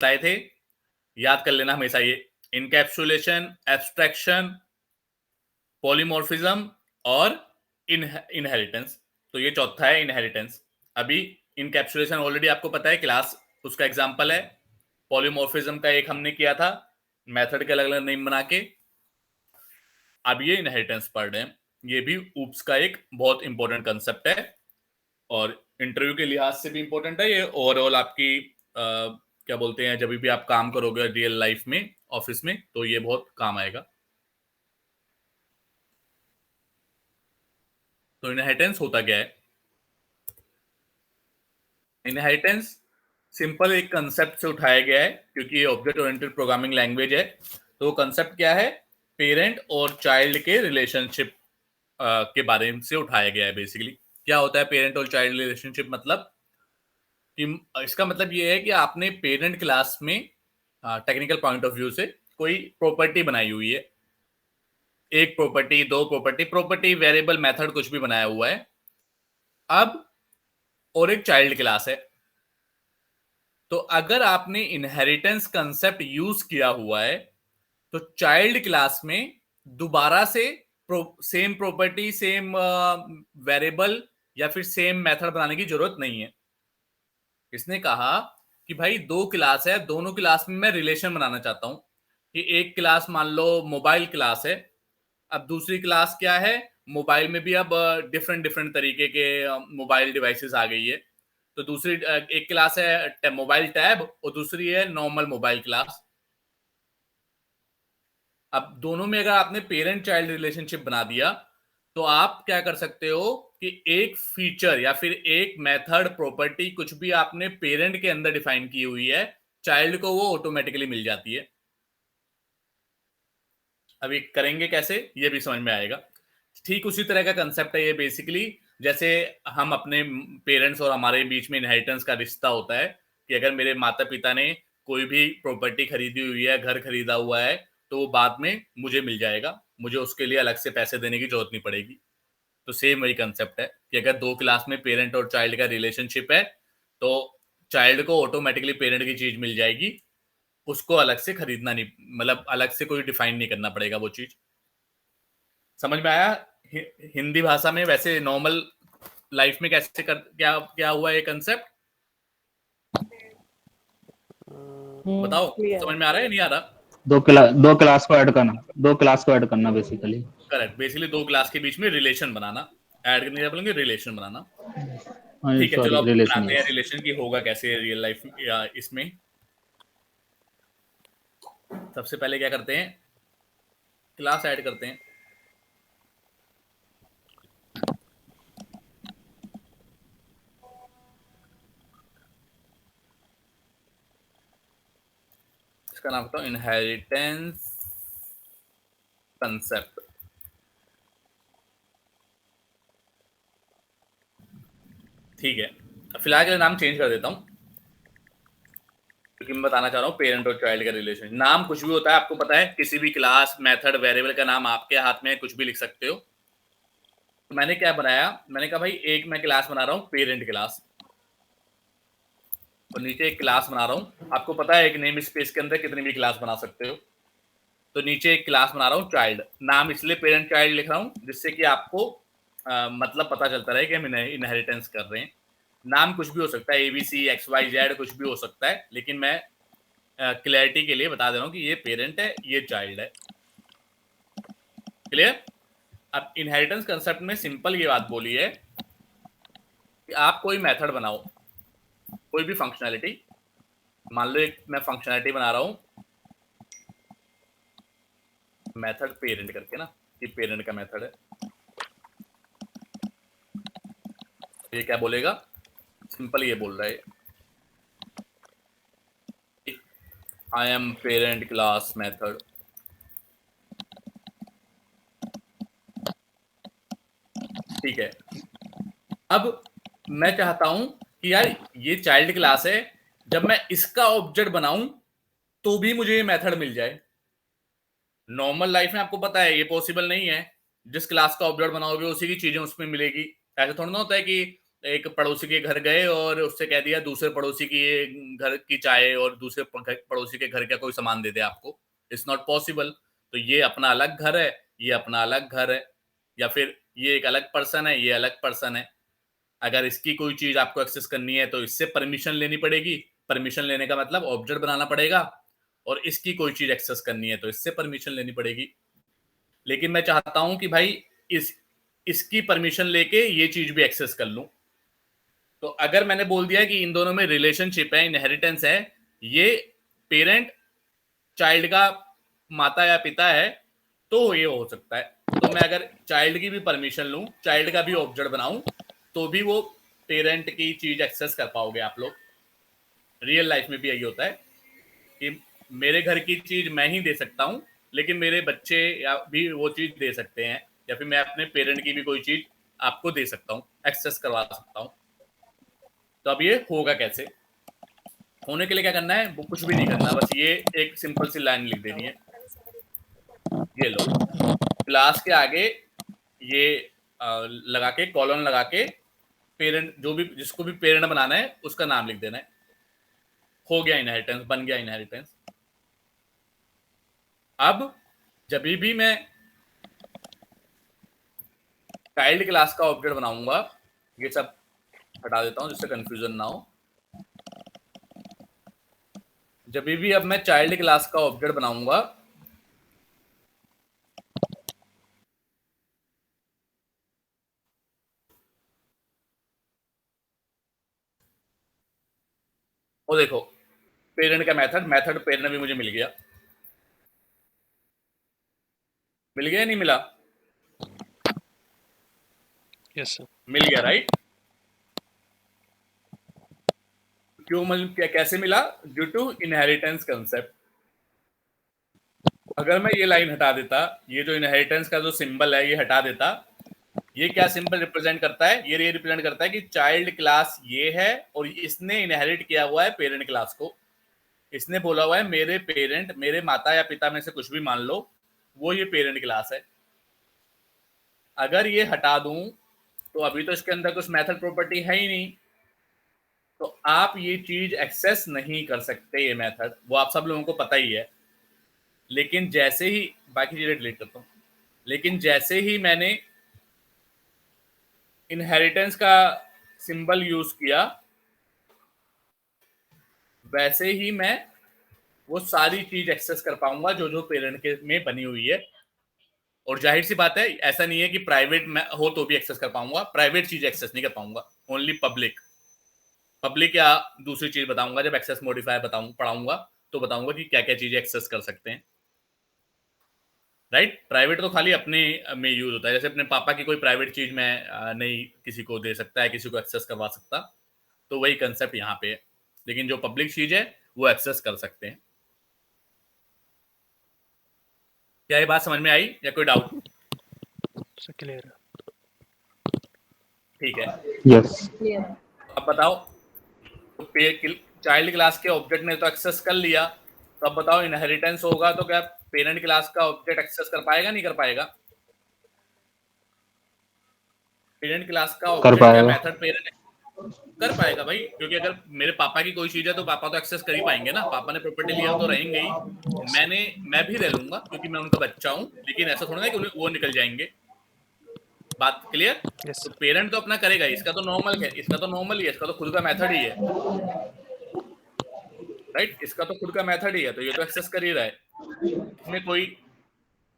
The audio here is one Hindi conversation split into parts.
बताए थे, याद कर लेना हमेशा ये, इनकैप्सुलेशन, एब्स्ट्रैक्शन, पॉलीमॉर्फिज्म और इनहेरिटेंस। तो ये चौथा है इनहेरिटेंस। अभी इनकैप्सुलेशन ऑलरेडी आपको पता है, क्लास उसका एग्जांपल है। पॉलीमॉर्फिज्म का एक हमने किया था, मेथड के अलग अलग नेम बना के। अब ये इनहेरिटेंस पढ़ रहे हैं, ये भी ऊप्स का एक बहुत इंपॉर्टेंट कंसेप्ट है और इंटरव्यू के लिहाज से भी इंपॉर्टेंट है ये। ओवरऑल आपकी क्या बोलते हैं, जब भी आप काम करोगे रियल लाइफ में, ऑफिस में, तो ये बहुत काम आएगा। तो इनहेरिटेंस होता क्या है? इनहेरिटेंस सिंपल एक कंसेप्ट से उठाया गया है, क्योंकि ये ऑब्जेक्ट ओरिएंटेड प्रोग्रामिंग लैंग्वेज है। तो कंसेप्ट क्या है? पेरेंट और चाइल्ड के रिलेशनशिप के बारे से उठाया गया है। बेसिकली क्या होता है पेरेंट और चाइल्ड रिलेशनशिप? मतलब कि इसका मतलब ये है कि आपने पेरेंट क्लास में टेक्निकल पॉइंट ऑफ व्यू से कोई प्रॉपर्टी बनाई हुई है, एक प्रॉपर्टी, दो प्रॉपर्टी, प्रॉपर्टी वेरिएबल मेथड कुछ भी बनाया हुआ है। अब और एक चाइल्ड क्लास है। तो अगर आपने इनहेरिटेंस कंसेप्ट यूज किया हुआ है तो चाइल्ड क्लास में दोबारा से सेम प्रॉपर्टी, सेम वेरिएबल या फिर सेम मेथड बनाने की जरूरत नहीं है। इसने कहा कि भाई दो क्लास है, दोनों क्लास में मैं रिलेशन बनाना चाहता हूं कि एक क्लास मान लो मोबाइल क्लास है, अब दूसरी क्लास क्या है? मोबाइल में भी अब डिफरेंट डिफरेंट तरीके के मोबाइल डिवाइसेस आ गई है। तो दूसरी एक क्लास है मोबाइल टैब और दूसरी है नॉर्मल मोबाइल क्लास। अब दोनों में अगर आपने पेरेंट चाइल्ड रिलेशनशिप बना दिया तो आप क्या कर सकते हो कि एक फीचर या फिर एक मेथड, प्रॉपर्टी, कुछ भी आपने पेरेंट के अंदर डिफाइन की हुई है, चाइल्ड को वो ऑटोमेटिकली मिल जाती है। अभी करेंगे कैसे ये भी समझ में आएगा। ठीक उसी तरह का कंसेप्ट है ये बेसिकली, जैसे हम अपने पेरेंट्स और हमारे बीच में इनहेरिटेंस का रिश्ता होता है कि अगर मेरे माता पिता ने कोई भी प्रॉपर्टी खरीदी हुई है, घर खरीदा हुआ है, तो वो बाद में मुझे मिल जाएगा, मुझे उसके लिए अलग से पैसे देने की जरूरत नहीं पड़ेगी। तो सेम वही कंसेप्ट है कि अगर दो क्लास में पेरेंट और चाइल्ड का रिलेशनशिप है तो चाइल्ड को ऑटोमेटिकली पेरेंट की चीज मिल जाएगी, उसको अलग से खरीदना नहीं, मतलब अलग से कोई डिफाइन नहीं करना पड़ेगा वो चीज। समझ में आया? हिंदी भाषा में वैसे नॉर्मल लाइफ में कैसे क्या क्या हुआ ये कंसेप्ट? बताओ, समझ में आ रहा है या नहीं आ रहा? दो क्लास को ऐड करना, दो क्लास को ऐड करना बेसिकली। करेक्ट, बेसिकली दो क्लास के बीच में रिलेशन बनाना, ऐड करने का बोलेंगे रिलेशन बनाना। हाँ ठीक है, चलो सॉरी, अब रिलेशन, बनाते हैं यस। रिलेशन की होगा कैसे रियल लाइफ या इसमें। सबसे पहले क्या करते हैं, क्लास ऐड करते हैं। इसका नाम बताओ इनहेरिटेंस कंसेप्ट। ठीक है, फिलहाल के लिए नाम चेंज कर देता हूं क्योंकि मैं बताना चाह रहा हूँ पेरेंट और चाइल्ड का रिलेशन। नाम कुछ भी होता है, आपको पता है, किसी भी क्लास, मेथड, वेरिएबल का नाम आपके हाथ में है, कुछ भी लिख सकते हो। तो मैंने क्या बनाया, मैंने कहा भाई एक मैं क्लास बना रहा हूँ पेरेंट क्लास, और नीचे एक क्लास बना रहा हूँ। आपको पता है एक नेम स्पेस के अंदर कितनी भी क्लास बना सकते हो। तो नीचे एक क्लास बना रहा हूँ चाइल्ड, नाम इसलिए पेरेंट चाइल्ड लिख रहा हूँ जिससे कि आपको मतलब पता चलता रहे कि हम इनहेरिटेंस कर रहे हैं। नाम कुछ भी हो सकता है, एबीसी, एक्स वाई जेड, कुछ भी हो सकता है, लेकिन मैं क्लैरिटी के लिए बता दे रहा हूँ कि ये पेरेंट है, ये चाइल्ड है। क्लियर? अब इनहेरिटेंस कंसेप्ट में सिंपल ये बात बोली है कि आप कोई मेथड बनाओ, कोई भी फंक्शनैलिटी, मान लो एक मैं फंक्शनैलिटी बना रहा हूं मेथड पेरेंट करके ना, ये पेरेंट का मेथड है। ये क्या बोलेगा? सिंपल ये बोल रहा है I am parent class method. ठीक है, अब मैं चाहता हूं कि यार ये चाइल्ड क्लास है, जब मैं इसका ऑब्जेक्ट बनाऊं तो भी मुझे ये मेथड मिल जाए। नॉर्मल लाइफ में आपको पता है ये पॉसिबल नहीं है, जिस क्लास का ऑब्जेक्ट बनाओगे उसी की चीजें उसमें मिलेगी। ऐसा थोड़ा ना होता है कि एक पड़ोसी के घर गए और उससे कह दिया दूसरे पड़ोसी की घर की चाय और दूसरे पड़ोसी के घर का कोई सामान दे दे आपको, इट्स नॉट पॉसिबल। तो ये अपना अलग घर है, ये अपना अलग घर है, या फिर ये एक अलग पर्सन है, ये अलग पर्सन है। अगर इसकी कोई चीज आपको एक्सेस करनी है तो इससे परमिशन लेनी पड़ेगी, परमिशन लेने का मतलब ऑब्जेक्ट बनाना पड़ेगा, और इसकी कोई चीज एक्सेस करनी है तो इससे परमिशन लेनी पड़ेगी। लेकिन मैं चाहता हूं कि भाई इसकी परमिशन लेके ये चीज भी एक्सेस कर लूं। तो अगर मैंने बोल दिया कि इन दोनों में रिलेशनशिप है, इनहेरिटेंस है, ये पेरेंट चाइल्ड का माता या पिता है, तो ये हो सकता है। तो मैं अगर चाइल्ड की भी परमिशन लूं, चाइल्ड का भी ऑब्जेक्ट बनाऊं, तो भी वो पेरेंट की चीज एक्सेस कर पाओगे आप लोग। रियल लाइफ में भी यही होता है कि मेरे घर की चीज मैं ही दे सकता हूं, लेकिन मेरे बच्चे या भी वो चीज दे सकते हैं, या फिर मैं अपने पेरेंट की भी कोई चीज आपको दे सकता हूं, एक्सेस करवा सकता हूं। तो अब ये होगा कैसे? होने के लिए क्या करना है? वो कुछ भी नहीं करना, बस ये एक सिंपल सी लाइन लिख देनी है। ये लो, क्लास के आगे ये लगा के, कॉलन लगा के, पेरेंट जो भी जिसको भी पेरेंट बनाना है उसका नाम लिख देना है। हो गया इनहेरिटेंस, बन गया इनहेरिटेंस। अब जब भी मैं चाइल्ड क्लास का ऑब्जेक्ट बनाऊंगा, ये सब हटा देता हूं जिससे कंफ्यूजन ना हो। जब भी अब मैं चाइल्ड क्लास का ऑब्जेक्ट बनाऊंगा, वो देखो पेरेंट का मेथड पेरेंट भी मुझे मिल गया। मिल गया नहीं मिला? Yes sir. मिल गया, राइट? क्यों मतलब क्या, कैसे मिला? Due to inheritance concept. अगर मैं ये लाइन हटा देता, ये जो इनहेरिटेंस का जो सिंबल है ये हटा देता, ये क्या सिंबल रिप्रेजेंट करता है? ये रिप्रेजेंट करता है कि चाइल्ड क्लास ये है और इसने इनहेरिट किया हुआ है पेरेंट क्लास को। इसने बोला हुआ है मेरे पेरेंट, मेरे माता या पिता में से कुछ भी मान लो, वो ये पेरेंट क्लास है। अगर ये हटा दूं तो अभी तो इसके अंदर कुछ मेथड प्रॉपर्टी है ही नहीं, तो आप ये चीज एक्सेस नहीं कर सकते। ये मेथड वो आप सब लोगों को पता ही है। लेकिन जैसे ही, बाकी चीजें डिलीट करता हूं, लेकिन जैसे ही मैंने इनहेरिटेंस का सिंबल यूज किया, वैसे ही मैं वो सारी चीज एक्सेस कर पाऊंगा जो जो पेरेंट के में बनी हुई है। और जाहिर सी बात है, ऐसा नहीं है कि प्राइवेट में हो तो भी एक्सेस कर पाऊंगा, प्राइवेट चीज एक्सेस नहीं कर पाऊंगा, ओनली पब्लिक। पब्लिक या दूसरी चीज बताऊंगा जब एक्सेस मॉडिफायर पढ़ाऊंगा, तो बताऊंगा कि क्या क्या चीजें एक्सेस कर सकते हैं, राइट? प्राइवेट तो खाली अपने में यूज होता है, जैसे अपने पापा की कोई प्राइवेट चीज मैं नहीं किसी को दे सकता है, किसी को एक्सेस करवा सकता, तो वही कंसेप्ट यहाँ पे है। लेकिन जो पब्लिक चीज है वो एक्सेस कर सकते हैं। क्या ये बात समझ में आई या कोई डाउट? क्लियर है। ठीक है, यस। अब बताओ, तो चाइल्ड क्लास के ऑब्जेक्ट ने तो एक्सेस कर लिया, तो अब बताओ इनहेरिटेंस होगा तो क्या पेरेंट क्लास का ऑब्जेक्ट एक्सेस कर पाएगा नहीं कर पाएगा? पेरेंट क्लास का कर ऑब्जेक्ट या पाएगा। मेथड पेरेंट कर पाएगा भाई, क्योंकि अगर मेरे पापा की कोई चीज है तो पापा तो एक्सेस कर ही पाएंगे ना, पापा ने प्रॉपर्टी लिया तो रहेंगे ही। मैं भी रह लूंगा क्योंकि मैं उनका बच्चा हूं, लेकिन ऐसा थोड़ा ना कि वो निकल जाएंगे। बात क्लियर? यस तो सर। पेरेंट तो अपना करेगा, इसका तो नॉर्मल है, इसका तो नॉर्मल ही है, इसका तो खुद का मेथड ही है, राइट? इसका तो खुद का मेथड ही है, तो ये तो एक्सेस कर ही रहा है, इसमें कोई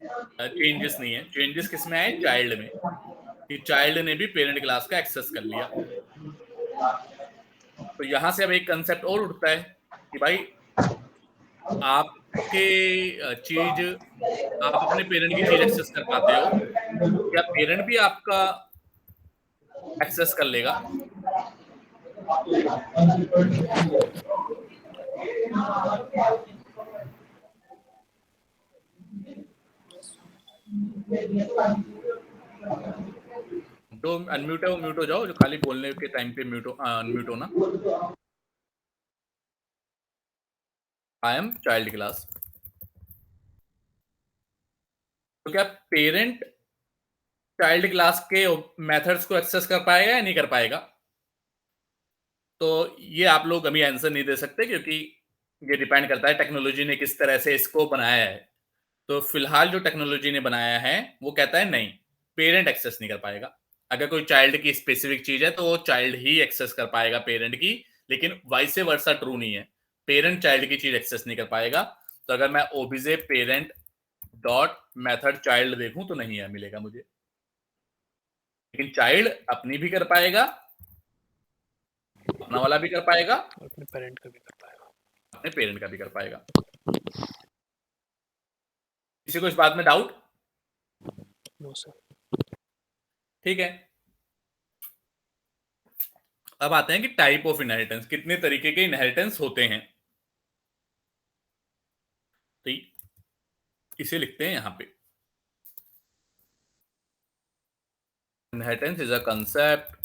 चेंजेस नहीं है। चेंजेस किस में आए? चाइल्ड में, कि चाइल्ड ने भी पेरेंट क्लास का एक्सेस कर लिया। तो यहां से अब एक कंसेप्ट और उठता है कि भाई आपके चीज, आप अपने पेरेंट की चीज एक्सेस कर पाते हो, क्या पेरेंट भी आपका एक्सेस कर लेगा? जो अनम्यूट है वो म्यूट हो जाओ, जो खाली बोलने के टाइम पे म्यूट अनम्यूट होना। आई एम चाइल्ड क्लास। तो क्या पेरेंट चाइल्ड क्लास के मेथड्स को एक्सेस कर पाएगा या नहीं कर पाएगा? तो ये आप लोग अभी आंसर नहीं दे सकते क्योंकि ये डिपेंड करता है टेक्नोलॉजी ने किस तरह से इसको बनाया है। तो फिलहाल जो टेक्नोलॉजी ने बनाया है वो कहता है नहीं, पेरेंट एक्सेस नहीं कर पाएगा। अगर कोई चाइल्ड की स्पेसिफिक चीज है तो वो चाइल्ड ही एक्सेस कर पाएगा पेरेंट की, लेकिन वाइस वर्सा ट्रू नहीं है, पेरेंट चाइल्ड की चीज एक्सेस नहीं कर पाएगा। तो अगर मैं OBJ parent dot method child देखूं तो नहीं है मिलेगा मुझे, लेकिन चाइल्ड अपनी भी कर पाएगा, अपना वाला भी कर पाएगा, और अपने पेरेंट का भी कर पाएगा। अपने पेरेंट का भी कर पाएगा। किसी को इस बात में डाउट? No sir. ठीक है, अब आते हैं कि टाइप ऑफ इनहेरिटेंस, कितने तरीके के इनहेरिटेंस होते हैं। तो इसे लिखते हैं यहां पे, inheritance is a concept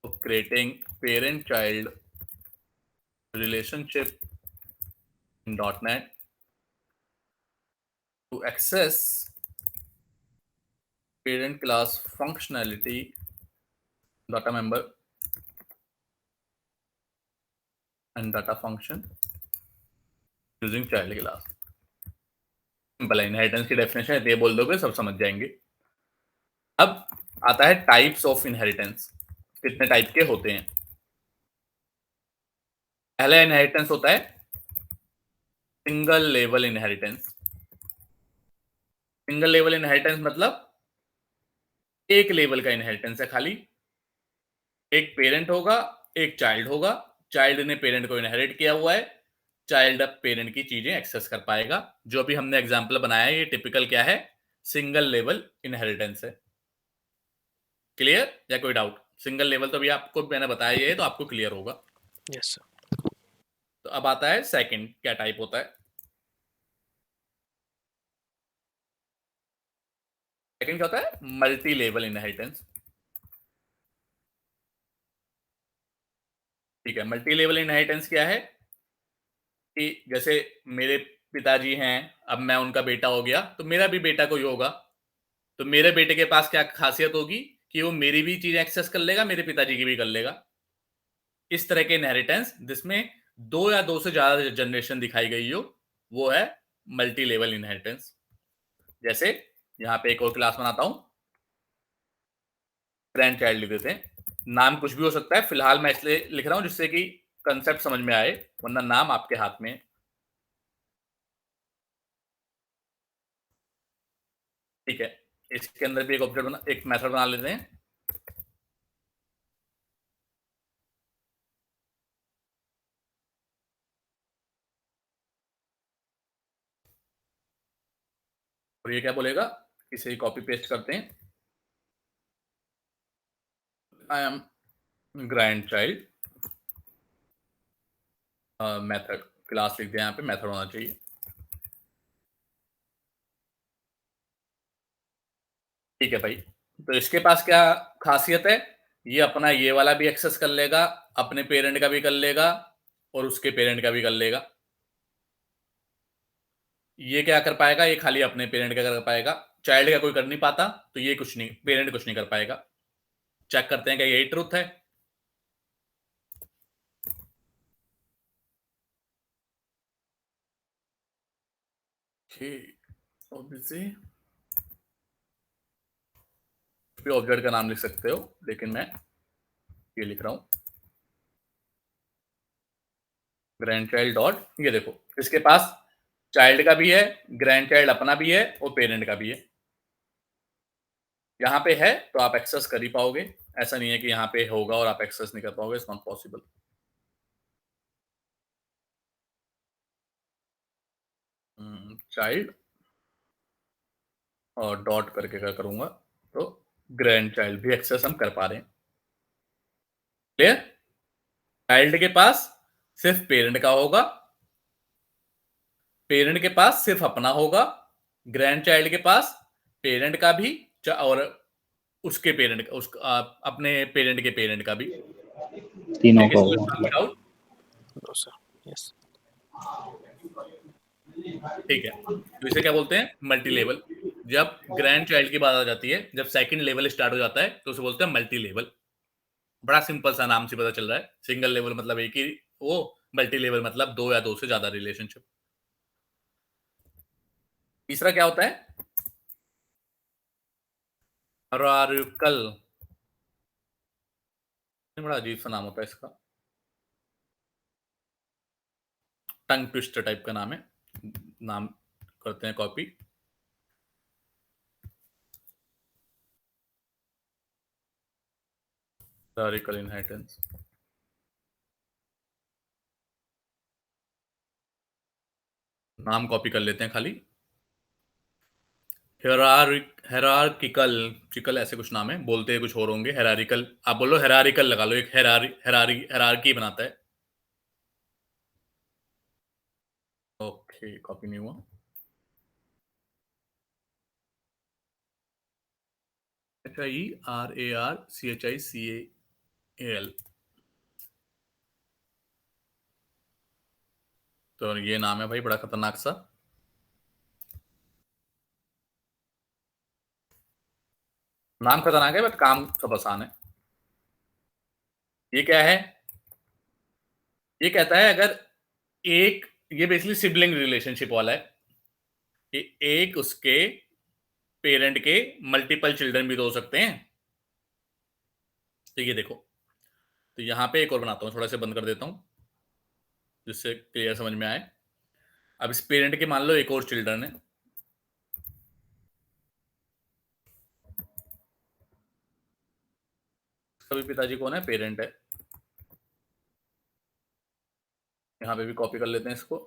of creating parent-child relationship in .NET to access parent class functionality, data member and data function using child class. Simple है, इनहेरिटेंस की डेफिनेशन ये बोल दोगे सब समझ जाएंगे। अब आता है टाइप्स ऑफ इनहेरिटेंस, कितने टाइप के होते हैं। पहला इनहेरिटेंस होता है single level inheritance. Single level inheritance मतलब एक लेवल का इनहेरिटेंस है, खाली एक पेरेंट होगा, एक चाइल्ड होगा, चाइल्ड ने पेरेंट को इनहेरिट किया हुआ है, चाइल्ड अब पेरेंट की चीजें एक्सेस कर पाएगा। जो भी हमने एग्जांपल बनाया है ये टिपिकल क्या है, सिंगल लेवल इनहेरिटेंस है। क्लियर या कोई डाउट? सिंगल लेवल तो अभी आपको मैंने बताया ये, तो आपको क्लियर होगा। Yes sir. तो अब आता है सेकंड, क्या टाइप होता है। सेकंड क्या होता है, मल्टी लेवल इनहेरिटेंस। ठीक है, मल्टी लेवल इनहेरिटेंस क्या है कि जैसे मेरे पिताजी हैं, अब मैं उनका बेटा हो गया तो मेरा भी बेटा कोई होगा, तो मेरे बेटे के पास क्या खासियत होगी कि वो मेरी भी चीजें एक्सेस कर लेगा, मेरे पिताजी की भी कर लेगा। इस तरह के इनहेरिटेंस जिसमें दो या दो से ज्यादा जनरेशन दिखाई गई हो, वो है मल्टी लेवल इनहेरिटेंस। जैसे यहां पे एक और क्लास बनाता हूं, ग्रैंड चाइल्ड लिख देते हैं। नाम कुछ भी हो सकता है, फिलहाल मैं इसलिए लिख रहा हूं जिससे कि कंसेप्ट समझ में आए, वरना नाम आपके हाथ में। ठीक है, इसके अंदर भी एक ऑब्जेक्ट बना, एक मेथड बना लेते हैं। और ये क्या बोलेगा, इसे ही कॉपी पेस्ट करते हैं। I am grand child method, class लिख दिया, यहाँ पे मेथड होना चाहिए। ठीक है भाई, तो इसके पास क्या खासियत है, ये अपना ये वाला भी एक्सेस कर लेगा, अपने पेरेंट का भी कर लेगा और उसके पेरेंट का भी कर लेगा। ये क्या कर पाएगा, ये खाली अपने पेरेंट का कर पाएगा, चाइल्ड का कोई कर नहीं पाता, तो ये कुछ नहीं, पेरेंट कुछ नहीं कर पाएगा। चेक करते हैं क्या यही ट्रुथ है। ऑब्जेक्ट का नाम लिख सकते हो, लेकिन मैं ये लिख रहा हूं ग्रैंड चाइल्ड डॉट, ये देखो इसके पास चाइल्ड का भी है, ग्रैंड चाइल्ड अपना भी है और पेरेंट का भी है। यहाँ पे है तो आप एक्सेस कर ही पाओगे, ऐसा नहीं है कि यहाँ पे होगा और आप एक्सेस नहीं कर पाओगे, इट्स नॉट पॉसिबल। चाइल्ड और डॉट करके क्या करूंगा, तो ग्रैंड चाइल्ड भी एक्सेस हम कर पा रहे हैं। क्लियर? चाइल्ड के पास सिर्फ पेरेंट का होगा, पेरेंट के पास सिर्फ अपना होगा, ग्रैंड चाइल्ड के पास पेरेंट का भी और उसके पेरेंट का, अपने पेरेंट के पेरेंट का भी। तीनों का होगा। No sir. यस। ठीक है, तो इसे क्या बोलते हैं, मल्टी लेवल। जब ग्रैंड चाइल्ड की बात आ जाती है, जब सेकंड लेवल स्टार्ट हो जाता है तो उसे बोलते हैं मल्टी लेवल। बड़ा सिंपल सा नाम से पता चल रहा है। सिंगल लेवल मतलब एक ही वो, मल्टी लेवल मतलब दो या दो से ज्यादा रिलेशनशिप। तीसरा क्या होता है? हायरार्किकल। बड़ा अजीब सा नाम होता है इसका, टंग ट्विस्टर टाइप का नाम है। नाम करते हैं कॉपी। Hierarchical inheritance. नाम कॉपी कर लेते हैं खाली। हेरारिकल चिकल ऐसे कुछ नाम है, बोलते हैं कुछ और होंगे। हेरारिकल आप बोलो, हेरारिकल लगा लो, एक हेरारकी बनाता है। ओके, कॉपी नहीं हुआ। HIERARCHICAL। तो ये नाम है भाई बड़ा खतरनाक सा। नाम खतरनाक है बट काम सब आसान है। ये क्या है? ये कहता है अगर एक, ये बेसिकली सिबलिंग रिलेशनशिप वाला है कि एक उसके पेरेंट के मल्टीपल चिल्ड्रन भी तो हो सकते हैं। तो ये देखो, तो यहां पे एक और बनाता हूं, थोड़ा सा बंद कर देता हूं जिससे क्लियर समझ में आए। अब इस पेरेंट के मान लो एक और चिल्ड्रन है। सभी पिताजी कौन है? पेरेंट है। यहां पे भी कॉपी कर लेते हैं इसको।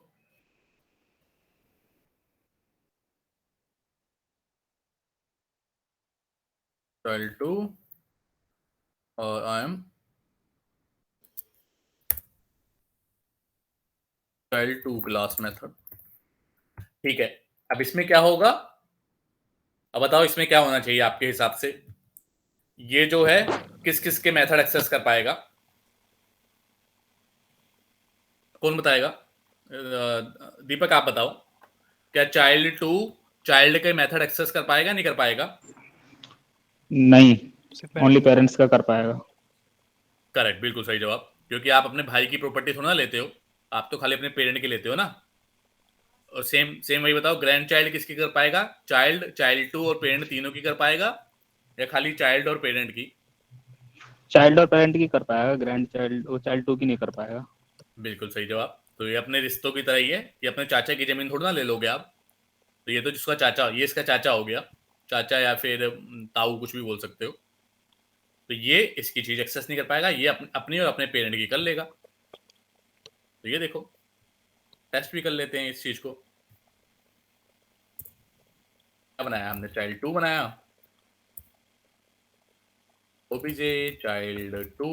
चाइल्ड टू और I am child two class method. ठीक है, अब इसमें क्या होगा? अब बताओ इसमें क्या होना चाहिए आपके हिसाब से? ये जो है किस किस के मेथड एक्सेस कर पाएगा? कौन बताएगा? दीपक आप बताओ, क्या चाइल्ड टू चाइल्ड के मेथड एक्सेस कर पाएगा, नहीं कर पाएगा? नहीं, सिर्फ ओनली parent का। पेरेंट्स का कर पाएगा। करेक्ट, बिल्कुल सही जवाब। क्योंकि आप अपने भाई की प्रॉपर्टी थोड़ा ना लेते हो, आप तो खाली अपने पेरेंट की लेते हो ना। और सेम सेम वही बताओ, ग्रैंड चाइल्ड किसकी कर पाएगा? चाइल्ड, चाइल्ड टू और पेरेंट तीनों की कर पाएगा, या खाली चाइल्ड और पेरेंट की? चाइल्ड और पेरेंट की कर पाएगा, ग्रैंड चाइल्ड और चाइल्ड टू की नहीं कर पाएगा। बिल्कुल सही जवाब। तो ये अपने रिश्तों की तरह ही है, ये अपने चाचा की जमीन थोड़ा ना ले लोगे आप। तो ये तो जिसका चाचा, ये इसका चाचा हो गया, चाचा या फिर ताऊ, कुछ भी बोल सकते हो। तो ये इसकी चीज एक्सेस नहीं कर पाएगा, ये अपनी और अपने पेरेंट की कर लेगा। तो ये देखो, टेस्ट भी कर लेते हैं इस चीज को। क्या बनाया हमने? चाइल्ड टू बनाया। Obj child two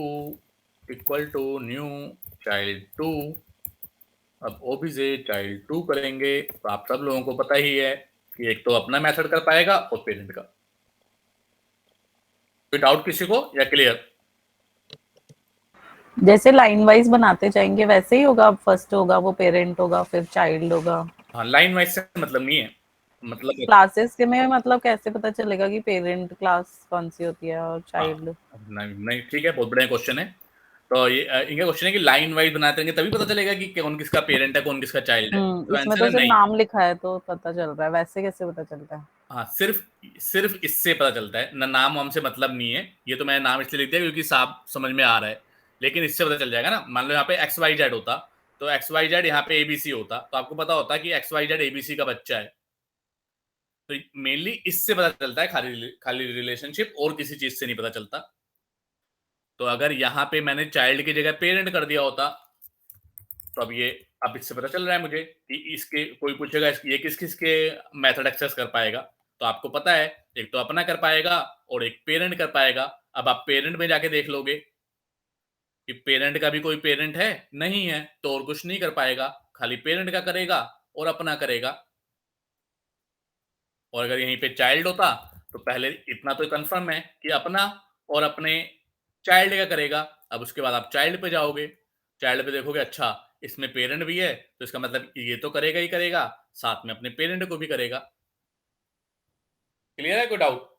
equal to new child two. अब ओबीजे चाइल्ड टू करेंगे तो आप सब लोगों को पता ही है कि एक तो अपना मेथड कर पाएगा और पेरेंट का। कोई डाउट किसी को या क्लियर? जैसे लाइन वाइज बनाते जाएंगे वैसे ही होगा, फर्स्ट होगा वो पेरेंट होगा फिर चाइल्ड होगा। हाँ, लाइन वाइज से मतलब नहीं है, मतलब क्लासेस के में मतलब कैसे पता चलेगा कि पेरेंट क्लास कौन सी होती है और चाइल्ड? नहीं नहीं, ठीक है, बहुत बढ़िया क्वेश्चन है। तो ये इनका क्वेश्चन है कि लाइन वाइज बनाते रहेंगे तभी पता चलेगा कि कौन किसका पेरेंट है, कौन किसका चाइल्ड है। तो इसमें आंसर तो है सिर्फ नहीं। नाम लिखा है तो पता चल रहा है, वैसे कैसे पता चलता है? हाँ, सिर्फ सिर्फ इससे पता चलता है ना, नाम वाम से मतलब नहीं है। ये तो मैंने नाम इसलिए लिख दिया क्योंकि साफ समझ में आ रहा है, लेकिन इससे पता चल जाएगा ना। मान लो यहाँ पे एक्स वाई जेड होता, तो एक्स वाई जेड यहाँ पे एबीसी होता, तो आपको पता होता कि एक्स वाई जेड एबीसी का बच्चा है। तो मेनली इससे पता चलता है, खाली खाली रिलेशनशिप, और किसी चीज से नहीं पता चलता। तो अगर यहाँ पे मैंने चाइल्ड की जगह पेरेंट कर दिया होता, तो अब ये, अब इससे पता चल रहा है मुझे कि इसके, कोई पूछेगा ये किस किस के मेथड एक्सेस कर पाएगा, तो आपको पता है एक तो अपना कर पाएगा और एक पेरेंट कर पाएगा। अब आप पेरेंट में जाके देख लोगे कि पेरेंट का भी कोई पेरेंट है नहीं है, तो और कुछ नहीं कर पाएगा, खाली पेरेंट का करेगा और अपना करेगा। और अगर यहीं पे चाइल्ड होता तो पहले इतना तो कंफर्म है कि अपना और अपने चाइल्ड का करेगा। अब उसके बाद आप चाइल्ड पे जाओगे, चाइल्ड पे देखोगे अच्छा इसमें पेरेंट भी है, तो इसका मतलब ये तो करेगा ही करेगा, साथ में अपने पेरेंट को भी करेगा। क्लियर है? कोई डाउट?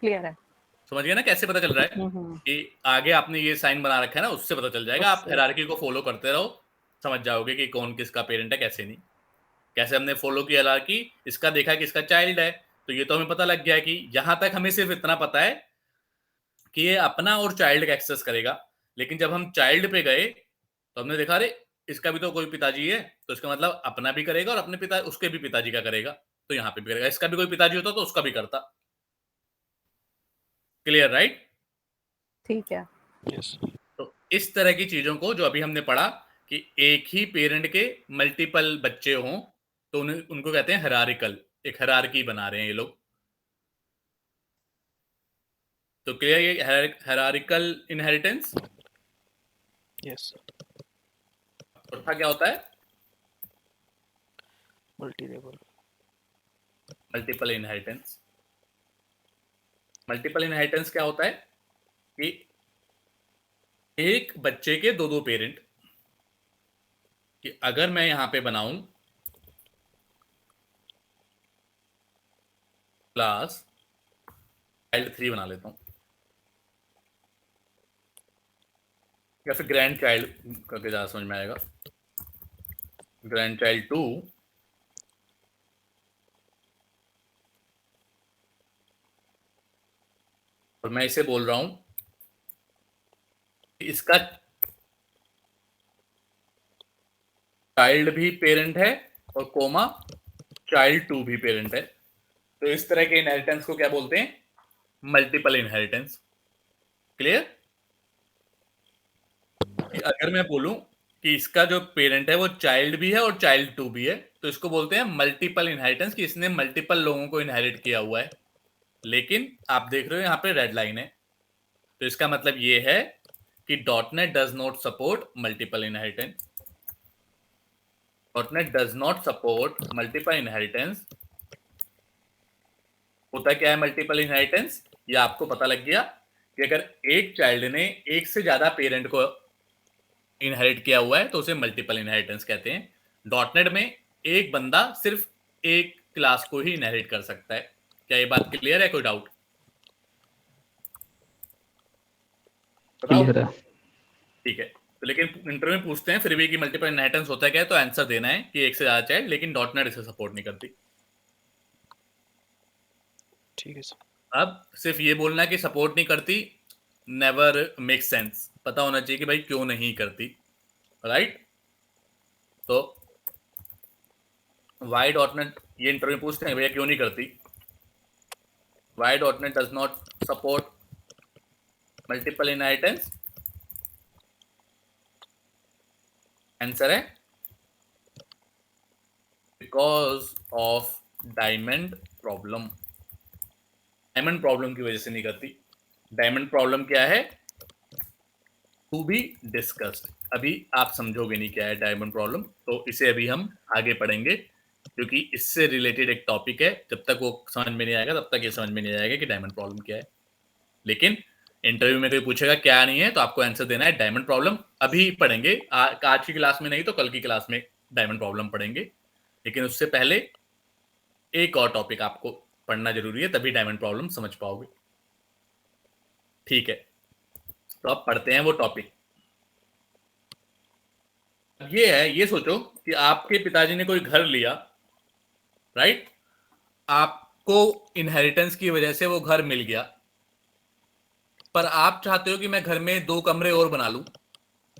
क्लियर है। समझ गए ना कैसे पता चल रहा है कि आगे आपने ये साइन बना रखा है ना, उससे पता चल जाएगा। आप उससे। हायरार्की को फॉलो करते रहो, समझ जाओगे कि कौन किसका पेरेंट है कैसे नहीं। कैसे हमने फॉलो किया हायरार्की, इसका देखा कि इसका चाइल्ड है, तो ये तो हमें पता लग गया कि यहां तक हमें सिर्फ इतना पता है कि ये अपना और चाइल्ड का एक्सेस करेगा। लेकिन जब हम चाइल्ड पे गए तो हमने देखा अरे इसका भी तो कोई पिताजी है, तो इसका मतलब अपना भी करेगा और अपने पिता उसके भी पिताजी का करेगा, तो यहाँ पे भी करेगा। इसका भी कोई पिताजी होता तो उसका भी करता। Clear right? ठीक है। यस तो इस तरह की चीजों को जो अभी हमने पढ़ा कि एक ही पेरेंट के मल्टीपल बच्चे हों तो उन्हें उनको कहते हैं हायरार्किकल, एक हायरार्की बना रहे हैं ये लोग। तो क्लियर ये हायरार्किकल इनहेरिटेंस। यस चौथा क्या होता है? Multi level multiple inheritance. Multiple inheritance क्या होता है कि एक बच्चे के दो दो पेरेंट, कि अगर मैं यहां पे बनाऊं क्लास चाइल्ड 3 बना लेता हूं, या फिर ग्रैंड चाइल्ड करके ज्यादा समझ में आएगा, ग्रैंड चाइल्ड 2, और मैं इसे बोल रहा हूं कि इसका चाइल्ड भी पेरेंट है और कोमा चाइल्ड 2 भी पेरेंट है। तो इस तरह के इनहेरिटेंस को क्या बोलते हैं? Multiple inheritance. क्लियर? अगर मैं बोलूं कि इसका जो पेरेंट है वो चाइल्ड भी है और चाइल्ड 2 भी है, तो इसको बोलते हैं मल्टीपल इनहेरिटेंस, कि इसने मल्टीपल लोगों को इनहेरिट किया हुआ है। लेकिन आप देख रहे हो यहाँ पे रेड लाइन है, तो इसका मतलब ये है कि dot net does not support multiple inheritance. Dot net does not support multiple inheritance. होता क्या है मल्टीपल इनहेरिटेंस? ये आपको पता लग गया कि अगर एक चाइल्ड ने एक से ज्यादा पेरेंट को इनहेरिट किया हुआ है तो उसे मल्टीपल इनहेरिटेंस कहते हैं। डॉटनेट में एक बंदा सिर्फ एक क्लास को ही इनहेरिट कर सकता है। क्या ये बात क्लियर है? कोई डाउट? क्लियर है। ठीक है। तो लेकिन इंटरव्यू में पूछते हैं फिर भी कि मल्टीपल इनहेरिटेंस होता है क्या, तो आंसर देना है कि एक से ज्यादा चाइल्ड, लेकिन डॉटनेट इसे सपोर्ट नहीं करती। ठीक है सर अब सिर्फ ये बोलना कि सपोर्ट नहीं करती नेवर मेक सेंस, पता होना चाहिए कि भाई क्यों नहीं करती। राइट? तो वाई डॉटनेट, ये इंटरव्यू पूछते हैं भैया क्यों नहीं करती, why dot net does not support multiple inheritance. Answer है because of diamond problem. Diamond problem की वजह से नहीं करती। डायमंड प्रॉब्लम क्या है? To be discussed. अभी आप समझोगे नहीं क्या है डायमंड प्रॉब्लम, तो इसे अभी हम आगे पढ़ेंगे, क्योंकि इससे रिलेटेड एक टॉपिक है। जब तक वो समझ में नहीं आएगा तब तक ये समझ में नहीं आएगा कि डायमंड प्रॉब्लम क्या है। लेकिन इंटरव्यू में कोई पूछेगा क्या नहीं है, तो आपको आंसर देना है डायमंड प्रॉब्लम। अभी पढ़ेंगे, आज की क्लास में नहीं तो कल की क्लास में डायमंड प्रॉब्लम पढ़ेंगे। लेकिन उससे पहले एक और टॉपिक आपको पढ़ना जरूरी है, तभी डायमंड प्रॉब्लम समझ पाओगे। ठीक है, तो अब पढ़ते हैं वो टॉपिक। ये है, ये सोचो कि आपके पिताजी ने कोई घर लिया, राइट? आपको इनहेरिटेंस की वजह से वो घर मिल गया, पर आप चाहते हो कि मैं घर में 2 कमरे और बना लूं,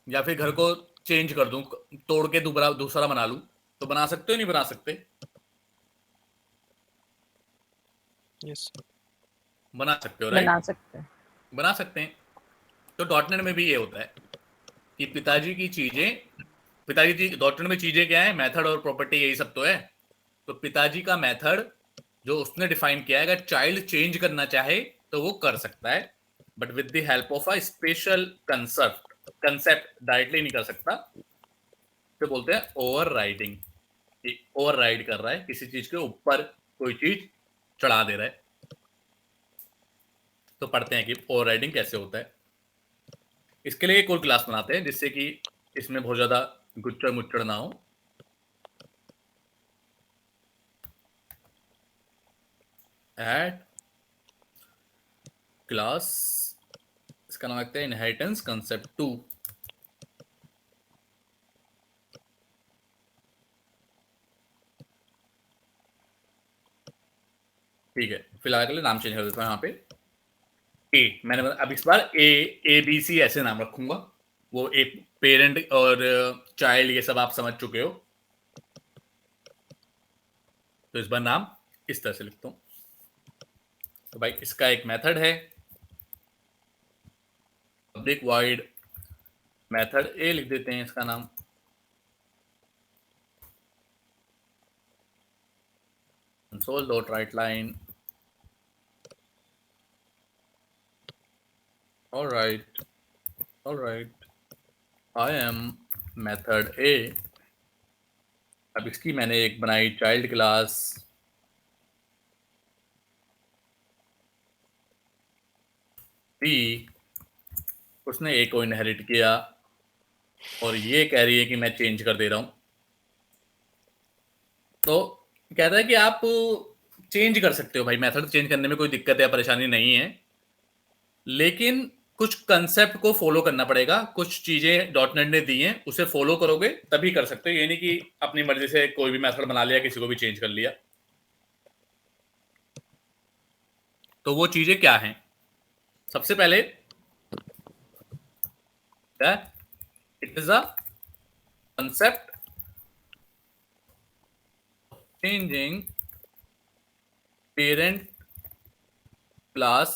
या फिर घर को चेंज कर दूं, तोड़ के दूसरा बना लूं, तो बना सकते हो नहीं बना सकते? यस बना सकते हो, राइट? बना सकते हैं। बना सकते हैं। तो डॉटनेट में भी ये होता है कि पिताजी की चीजें, डॉटनेट में चीजें क्या है? मेथड और प्रॉपर्टी, यही सब तो है। तो पिताजी का मेथड जो उसने डिफाइन किया है, अगर चाइल्ड चेंज करना चाहे तो वो कर सकता है, but with the help of a special concept directly नहीं कर सकता। तो बोलते हैं ओवर राइडिंग, कि ओवर राइड कर रहा है, किसी चीज के ऊपर कोई चीज चढ़ा दे रहा है। तो पढ़ते हैं कि ओवर राइडिंग कैसे होता है। इसके लिए एक और क्लास बनाते हैं जिससे कि इसमें बहुत ज्यादा गुच्चड़ मुच्चड़ ना हो। एट क्लास, इसका नाम रखते हैं इनहेरिटेंस कंसेप्ट 2। ठीक है, फिलहाल के लिए नाम चेंज कर देता हूँ यहाँ पे ए। मैंने अब इस बार ए बी सी ऐसे नाम रखूंगा। वो एक पेरेंट और चाइल्ड ये सब आप समझ चुके हो, तो इस बार नाम इस तरह से लिखता हूँ। तो भाई इसका एक मेथड है पब्लिक वॉइड मेथड ए लिख देते हैं इसका नाम। console.writeLine। all right, I am method A। अब इसकी मैंने एक बनाई चाइल्ड क्लास B, उसने A को इनहेरिट किया और ये कह रही है कि मैं चेंज कर दे रहा हूं। तो कहता है कि आप चेंज कर सकते हो भाई, मेथड चेंज करने में कोई दिक्कत या परेशानी नहीं है, लेकिन कुछ कंसेप्ट को फॉलो करना पड़ेगा। कुछ चीजें डॉटनेट ने दी हैं, उसे फॉलो करोगे तभी कर सकते हो। ये नहीं कि अपनी मर्जी से कोई भी मेथड बना लिया, किसी को भी चेंज कर लिया। तो वो चीजें क्या हैं? सबसे पहले it is a concept changing parent class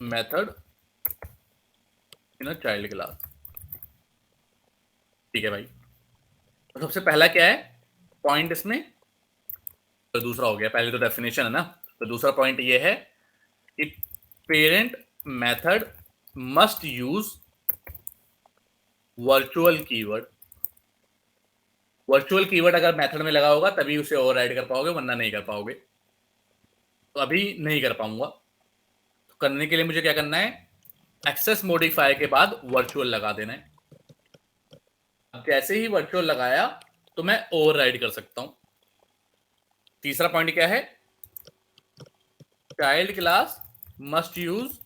method in a child class. ठीक है भाई, तो सबसे पहला क्या है पॉइंट इसमें? तो दूसरा हो गया, पहले तो डेफिनेशन है ना, तो दूसरा पॉइंट ये है कि parent method must use virtual keyword. Virtual keyword अगर मेथड में लगा होगा तभी उसे ओवरराइड कर पाओगे, वरना नहीं कर पाओगे। तो अभी नहीं कर पाऊंगा, तो करने के लिए मुझे क्या करना है, एक्सेस मॉडिफायर के बाद वर्चुअल लगा देना है। अब जैसे ही वर्चुअल लगाया तो मैं ओवरराइड कर सकता हूं। तीसरा पॉइंट क्या है, child class must use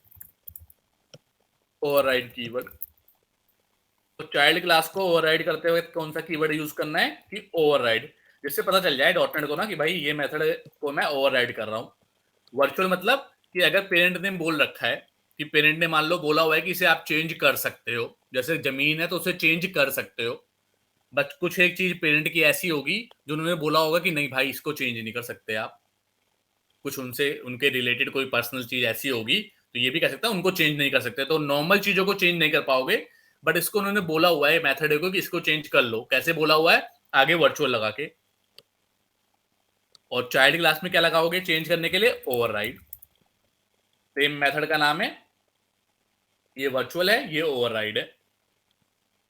override keyword. तो चाइल्ड क्लास को ओवरराइड करते हुए कौन सा कीवर्ड यूज करना है कि ओवरराइड, जिससे पता चल जाए डॉटनेट को ना कि भाई ये मेथड को मैं ओवरराइड कर रहा हूं। वर्चुअल मतलब कि अगर पेरेंट ने बोल रखा है कि पेरेंट ने मान लो बोला हुआ है कि इसे आप चेंज कर सकते हो, जैसे जमीन है तो उसे चेंज कर सकते हो, बट कुछ एक चीज पेरेंट की ऐसी होगी जो उन्होंने बोला होगा कि नहीं भाई इसको चेंज नहीं कर सकते आप। कुछ उनसे उनके रिलेटेड कोई पर्सनल चीज ऐसी होगी तो ये भी कह सकता है उनको चेंज नहीं कर सकते। तो नॉर्मल चीजों को चेंज नहीं कर पाओगे, बट इसको उन्होंने बोला हुआ है मेथड को कि इसको चेंज कर लो। कैसे बोला हुआ है? आगे वर्चुअल लगा के। और चाइल्ड क्लास में क्या लगाओगे चेंज करने के लिए? ओवरराइड। सेम मेथड का नाम है, ये वर्चुअल है, ये ओवरराइड है।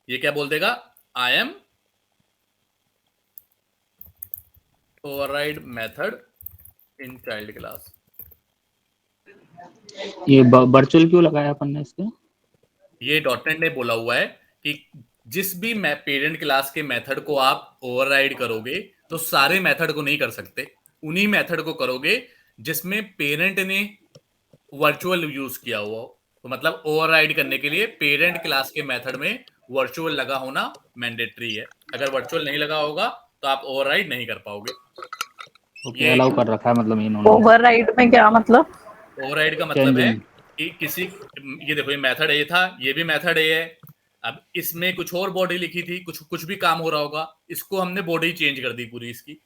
ये क्या बोल देगा, I am override method in child class. ये वर्चुअल क्यों लगाया अपन ने इसके? ये डॉटनेट ने बोला हुआ है कि जिस भी पेरेंट क्लास के मेथड को आप ओवरराइड करोगे तो सारे मेथड को नहीं कर सकते, उन्हीं मेथड को करोगे जिसमें पेरेंट ने वर्चुअल यूज किया हुआ हो। तो मतलब ओवरराइड करने के लिए पेरेंट क्लास के मेथड में वर्चुअल लगा होना मैंडेटरी है। अगर वर्चुअल नहीं लगा होगा तो आप ओवरराइड नहीं कर पाओगे। ओके, अलाउ कर रखा है मतलब इन्होंने। ओवरराइड में क्या मतलब? ओवरराइड का मतलब है चेंजिंग। कि किसी, ये देखो ये मेथड ए था, ये भी मेथड ए है। अब इसमें कुछ और बॉडी लिखी थी, कुछ भी काम हो रहा होगा, इसको हमने बॉडी चेंज कर दी पूरी इसकी।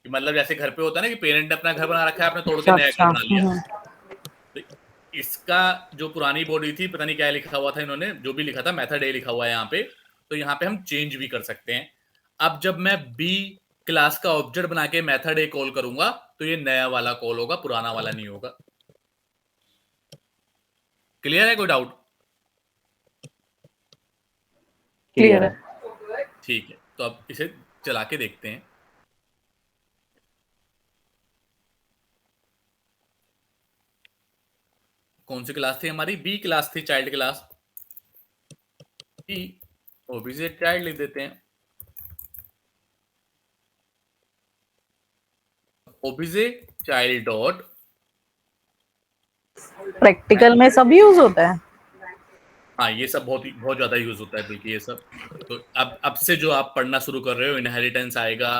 मतलब जैसे घर पे होता है ना कि पेरेंट ने अपना घर बना रखा है, आपने तोड़ के अच्छा नया घर अच्छा। बना लिया। तो इसका जो पुरानी बॉडी थी, पता नहीं क्या लिखा हुआ था इन्होंने, जो भी लिखा था मेथड ए लिखा हुआ है यहाँ पे, तो यहाँ पे हम चेंज भी कर सकते हैं। अब जब मैं बी क्लास का ऑब्जेक्ट बना के मेथड ए कॉल करूंगा तो ये नया वाला कॉल होगा, पुराना वाला नहीं होगा। क्लियर है? कोई डाउट? क्लियर है। ठीक है, तो अब इसे चला के देखते हैं। कौन सी क्लास थी हमारी? बी क्लास थी, child class. B obj child लिख देते हैं। ओबीजे चाइल्ड डॉट प्रैक्टिकल में सब यूज होता है। हाँ, ये सब बहुत ज्यादा यूज होता है बल्कि ये सब। तो अब से जो आप पढ़ना शुरू कर रहे हो, इनहेरिटेंस आएगा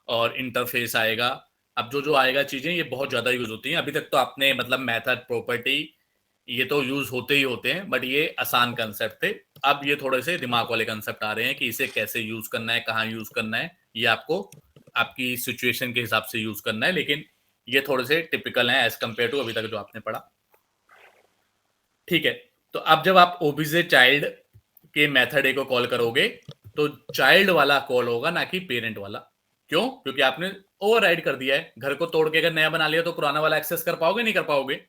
और इंटरफेस आएगा। अब जो जो आएगा चीजें, ये बहुत ज्यादा यूज होती हैं। अभी तक तो आपने मतलब मेथड, प्रॉपर्टी, ये तो यूज होते ही होते हैं, बट ये आसान कंसेप्ट थे। अब ये थोड़े से दिमाग वाले कंसेप्ट आ रहे हैं कि इसे कैसे यूज करना है, कहाँ यूज करना है, ये आपको आपकी सिचुएशन के हिसाब से यूज करना है। लेकिन ये थोड़े से टिपिकल हैं एज कम्पेयर टू अभी तक जो आपने पढ़ा। ठीक है, तो अब जब आप ओबीजे चाइल्ड के मेथड ए को कॉल करोगे तो चाइल्ड वाला कॉल होगा, ना कि पेरेंट वाला। क्यों? क्योंकि आपने ओवरराइड कर दिया है। घर को तोड़ के अगर नया बना लिया तो पुराना वाला एक्सेस कर पाओगे, नहीं कर पाओगे?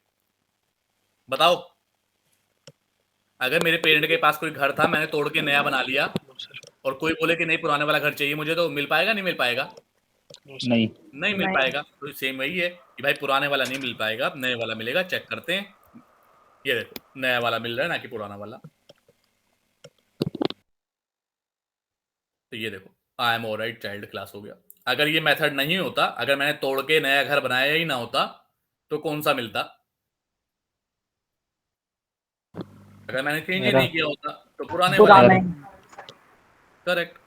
बताओ। अगर मेरे पेरेंट के पास कोई घर था, मैंने तोड़ के नया बना लिया, नो सर, और कोई बोले कि नहीं पुराने वाला घर चाहिए मुझे, तो मिल पाएगा, नहीं मिल पाएगा? No sir. नहीं। नहीं मिल नहीं। पाएगा। तो सेम वही है कि भाई पुराने वाला नहीं मिल पाएगा, अब नए वाला मिलेगा। चेक करते हैं, ये देखो नया वाला मिल रहा है, ना कि पुराना वाला। तो ये देखो I am alright child class हो गया। अगर ये मेथड नहीं होता, अगर मैंने तोड़ के नया घर बनाया ही ना होता, तो कौन सा मिलता? अगर मैंने चेंज ही मेरा नहीं किया होता तो पुराने वाला। पुराना ही। करेक्ट।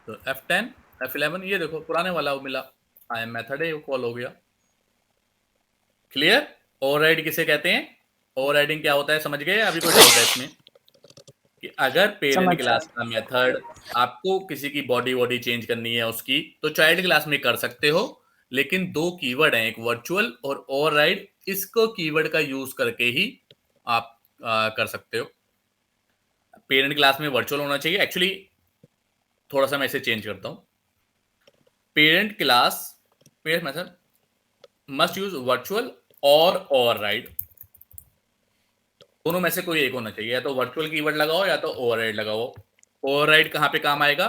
तो F10 F11 ये देखो पुराने वाला वो मिला। आई एम मेथड है, वो कॉल हो गया। क्लियर? ओवरराइड किसे कहते हैं? ओवरराइडिंग क्या होता है समझ गए? अभी कोई डाउट है इसमें? कि अगर पेरेंट समझ क्लास का मेथड आपको किसी की बॉडी चेंज करनी है उसकी, तो चाइल्ड क्लास में कर सकते हो। लेकिन दो कीवर्ड हैं, एक वर्चुअल और ओवरराइड। इसको कीवर्ड का यूज करके ही आप कर सकते हो। पेरेंट क्लास में वर्चुअल होना चाहिए। एक्चुअली थोड़ा सा मैं इसे चेंज करता हूं। Parent class parent method must use virtual और ओवरराइड। दोनों में से कोई एक होना चाहिए, या तो वर्चुअल कीवर्ड लगाओ या तो ओवरराइड लगाओ। ओवरराइड कहाँ पे काम आएगा?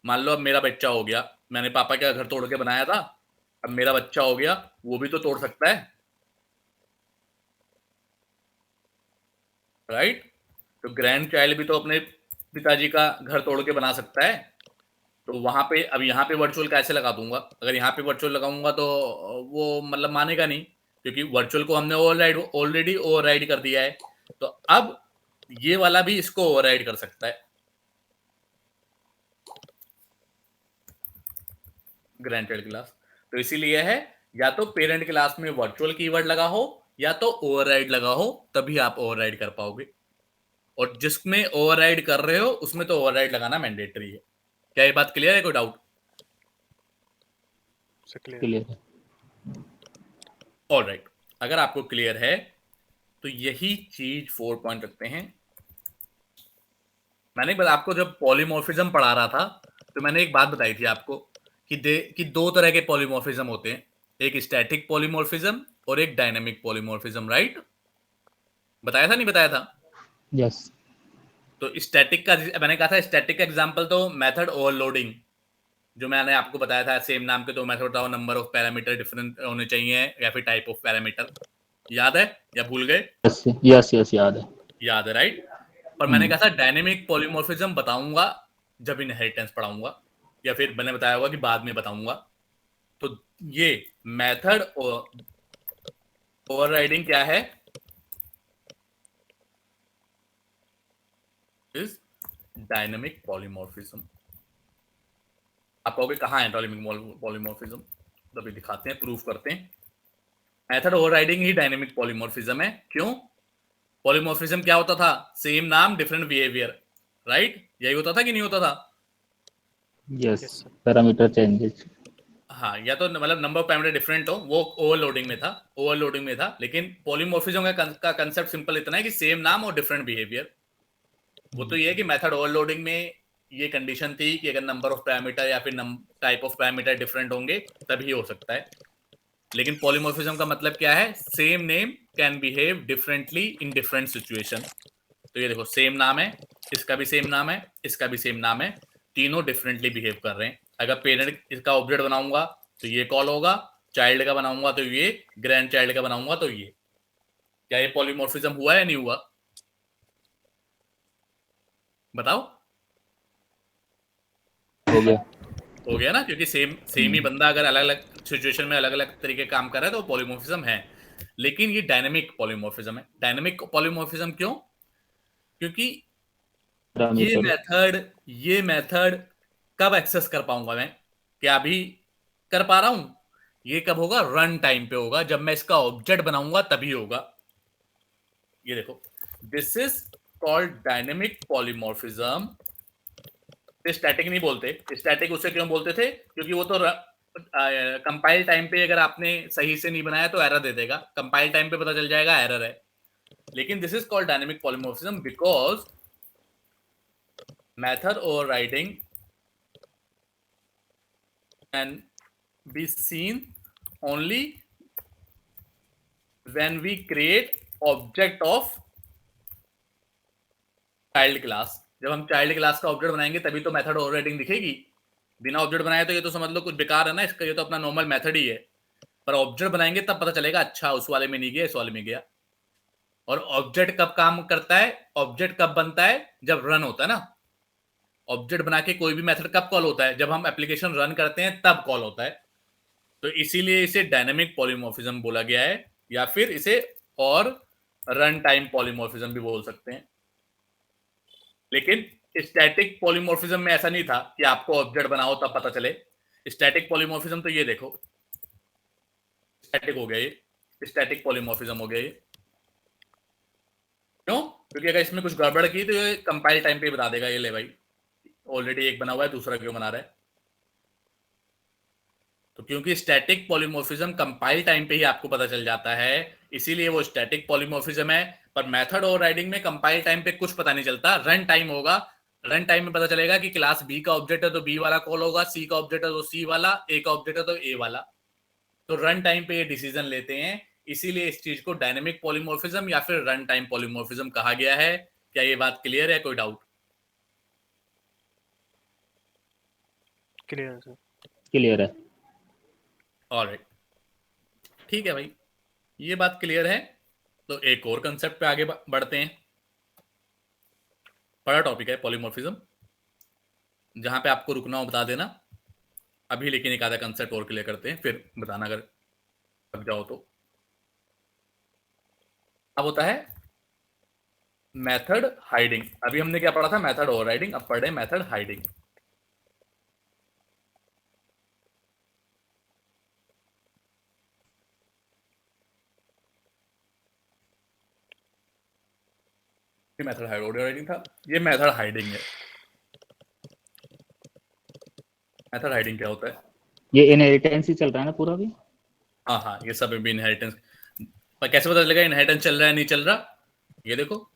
मान लो अब मेरा बच्चा हो गया, मैंने पापा का घर तोड़ के बनाया था, अब मेरा बच्चा हो गया, वो भी तो तोड़ सकता है, राइट? तो ग्रैंड चाइल्ड भी तो अपने पिताजी का घर तोड़ के बना सकता है। तो वहां पे अब यहाँ पे वर्चुअल कैसे लगा दूंगा? अगर यहाँ पे वर्चुअल लगाऊंगा तो वो मतलब मानेगा नहीं, क्योंकि वर्चुअल को हमने ऑलरेडी ओवरराइड कर दिया है। तो अब ये वाला भी इसको ओवरराइड कर सकता है, ग्रैंड चाइल्ड क्लास। तो इसीलिए है, या तो पेरेंट क्लास में वर्चुअल कीवर्ड लगा हो या तो ओवरराइड लगा हो, तभी आप ओवरराइड कर पाओगे। और जिसमें ओवरराइड कर रहे हो उसमें तो ओवरराइड लगाना मैंडेटरी है। क्या ये बात क्लियर है? कोई डाउट? Sir clear. क्लियर है। ऑलराइट, अगर आपको क्लियर है तो यही चीज 4 पॉइंट रखते हैं। मैंने आपको जब पॉलीमॉर्फिज्म पढ़ा रहा था तो मैंने एक बात बताई थी आपको कि दो तरह के पॉलीमॉर्फिज्म होते हैं, एक स्टैटिक पॉलीमॉर्फिज्म और एक डायनामिक पॉलीमॉर्फिज्म, राइट? बताया था नहीं बताया था? यस। तो स्टैटिक का मैंने कहा था, स्टैटिक का एग्जांपल तो मेथड ओवरलोडिंग, जो मैंने आपको बताया था, सेम नाम के दो मेथड बताओ, नंबर ऑफ पैरामीटर डिफरेंट होने चाहिए या फिर टाइप ऑफ पैरामीटर। याद है या भूल गए? यस यस यस, याद है। याद है, राइट? पर मैंने कहा था डायनेमिक पॉलीमॉर्फिज्म बताऊंगा जब इनहेरिटेंस पढ़ाऊंगा, या फिर मैंने बताया होगा कि बाद में बताऊंगा। तो ये मेथड ओवरराइडिंग क्या है? Is dynamic polymorphism. आप कहोगे कहाँ है डायनेमिक पॉलीमॉर्फिज्म? तभी दिखाते हैं, प्रूफ करते हैं। मेथड ओवरराइडिंग ही डायनेमिक पॉलीमॉर्फिज्म है। क्यों? पॉलीमॉर्फिज्म क्या होता था? सेम नाम डिफरेंट बिहेवियर, राइट? यही होता था कि नहीं होता था? Yes, Yes, sir. Parameter changes. हाँ, या तो मतलब नंबर ऑफ पैरामीटर डिफरेंट हो, वो ओवरलोडिंग में था। लेकिन पॉलीमॉर्फिज्म का कंसेप्ट सिंपल इतना है कि सेम नाम और डिफरेंट बिहेवियर। वो तो ये है कि मेथड ओवरलोडिंग में ये कंडीशन थी कि अगर नंबर ऑफ पैरामीटर या फिर टाइप ऑफ पैरामीटर डिफरेंट होंगे तभी हो सकता है। लेकिन पॉलीमॉर्फिज्म का मतलब क्या है? Same name can behave differently in different situation. तो ये देखो सेम नाम है, इसका भी सेम नाम है, इसका भी सेम नाम है, तीनों डिफरेंटली बिहेव कर रहे हैं। अगर पेरेंट इसका ऑब्जेक्ट बनाऊंगा तो ये कॉल होगा, चाइल्ड का बनाऊंगा तो ये, ग्रैंड चाइल्ड का बनाऊंगा तो ये। क्या ये पॉलीमॉर्फिज्म हुआ या नहीं हुआ? बताओ। हो गया ना, क्योंकि सेम ही बंदा अगर अलग अलग सिचुएशन में अलग अलग तरीके काम कर रहा है तो पॉलीमॉर्फिज्म है। लेकिन ये डायनेमिक पॉलीमॉर्फिज्म है। डायनेमिक पॉलीमॉर्फिज्म क्यों? क्योंकि ये मेथड कब एक्सेस कर पाऊंगा मैं? क्या अभी कर पा रहा हूं? ये कब होगा? रन टाइम पे होगा, जब मैं इसका ऑब्जेक्ट बनाऊंगा तभी होगा। ये देखो, this is called dynamic polymorphism. Static नहीं बोलते। स्टैटिक उसे क्यों बोलते थे? क्योंकि वो तो कंपाइल टाइम पे अगर आपने सही से नहीं बनाया तो एरर दे देगा, कंपाइल टाइम पे पता चल जाएगा एरर है। लेकिन this is called dynamic polymorphism because method overriding can be seen only when we create object of child class। जब हम चाइल्ड क्लास का ऑब्जेक्ट बनाएंगे तभी तो मेथड ओवरराइडिंग दिखेगी। बिना ऑब्जेक्ट बनाए तो ये तो समझ लो कुछ बेकार है ना इसका, ये तो अपना नॉर्मल मेथड ही है। पर ऑब्जेक्ट बनाएंगे तब पता चलेगा अच्छा उस वाले में नहीं गया, इस वाले में गया। और ऑब्जेक्ट कब काम करता है? ऑब्जेक्ट कब बनता है? जब रन होता है ना। ऑब्जेक्ट बना के कोई भी मेथड कब कॉल होता है? जब हम एप्लीकेशन रन करते हैं तब कॉल होता है। तो इसीलिए इसे डायनेमिक पॉलीमॉर्फिज्म बोला गया है, या फिर इसे और रन टाइम पॉलीमॉर्फिज्म भी बोल सकते हैं। लेकिन स्टैटिक पॉलीमॉर्फिज्म में ऐसा नहीं था कि आपको ऑब्जेक्ट बनाओ तब पता चले। स्टैटिक पॉलीमॉर्फिज्म तो ये देखो, स्टैटिक हो गया ये, स्टैटिक पॉलीमॉर्फिज्म हो गया ये। क्यों? क्योंकि अगर इसमें कुछ गड़बड़ की तो ये कंपाइल टाइम पे बता देगा, ये ले भाई ऑलरेडी एक बना हुआ है, दूसरा क्यों बना रहा है? तो क्योंकि स्टैटिक पॉलीमॉर्फिज्म कंपाइल टाइम पे ही आपको पता चल जाता है, इसीलिए वो स्टैटिक पॉलीमॉर्फिज्म है। पर मेथड ओवरराइडिंग में कंपाइल टाइम पे कुछ पता नहीं चलता, रन टाइम होगा। रन टाइम में पता चलेगा कि क्लास बी का ऑब्जेक्ट है तो बी वाला कॉल होगा, सी का ऑब्जेक्ट है तो सी वाला, ए का ऑब्जेक्ट है तो ए वाला। तो रन टाइम पे ये डिसीजन लेते हैं, इसीलिए इस चीज को डायनेमिक पॉलीमॉर्फिज्म या फिर रन टाइम पॉलीमॉर्फिज्म कहा गया है। क्या ये बात क्लियर है? कोई डाउट? क्लियर है सर। क्लियर है। ऑलराइट, ठीक है भाई, ये बात क्लियर है। तो एक और कंसेप्ट पे आगे बढ़ते हैं। बड़ा टॉपिक है पॉलीमॉर्फिज्म, जहां पे आपको रुकना हो बता देना अभी, लेकिन एक आधा कंसेप्ट और क्लियर करते हैं फिर बताना अगर थक जाओ तो। अब होता है मेथड हाइडिंग। अभी हमने क्या पढ़ा था? Method overriding. अब पढ़े मेथड हाइडिंग। मेथड ओवरराइडिंग था, ये मेथड हाइडिंग है। मेथड हाइडिंग क्या होता है? ये इनहेरिटेंस ही चल रहा है ना पूरा भी? हाँ हाँ, ये सब भी इनहेरिटेंस। पर कैसे पता चलेगा इनहेरिटेंस चल रहा है नहीं चल रहा? ये देखो,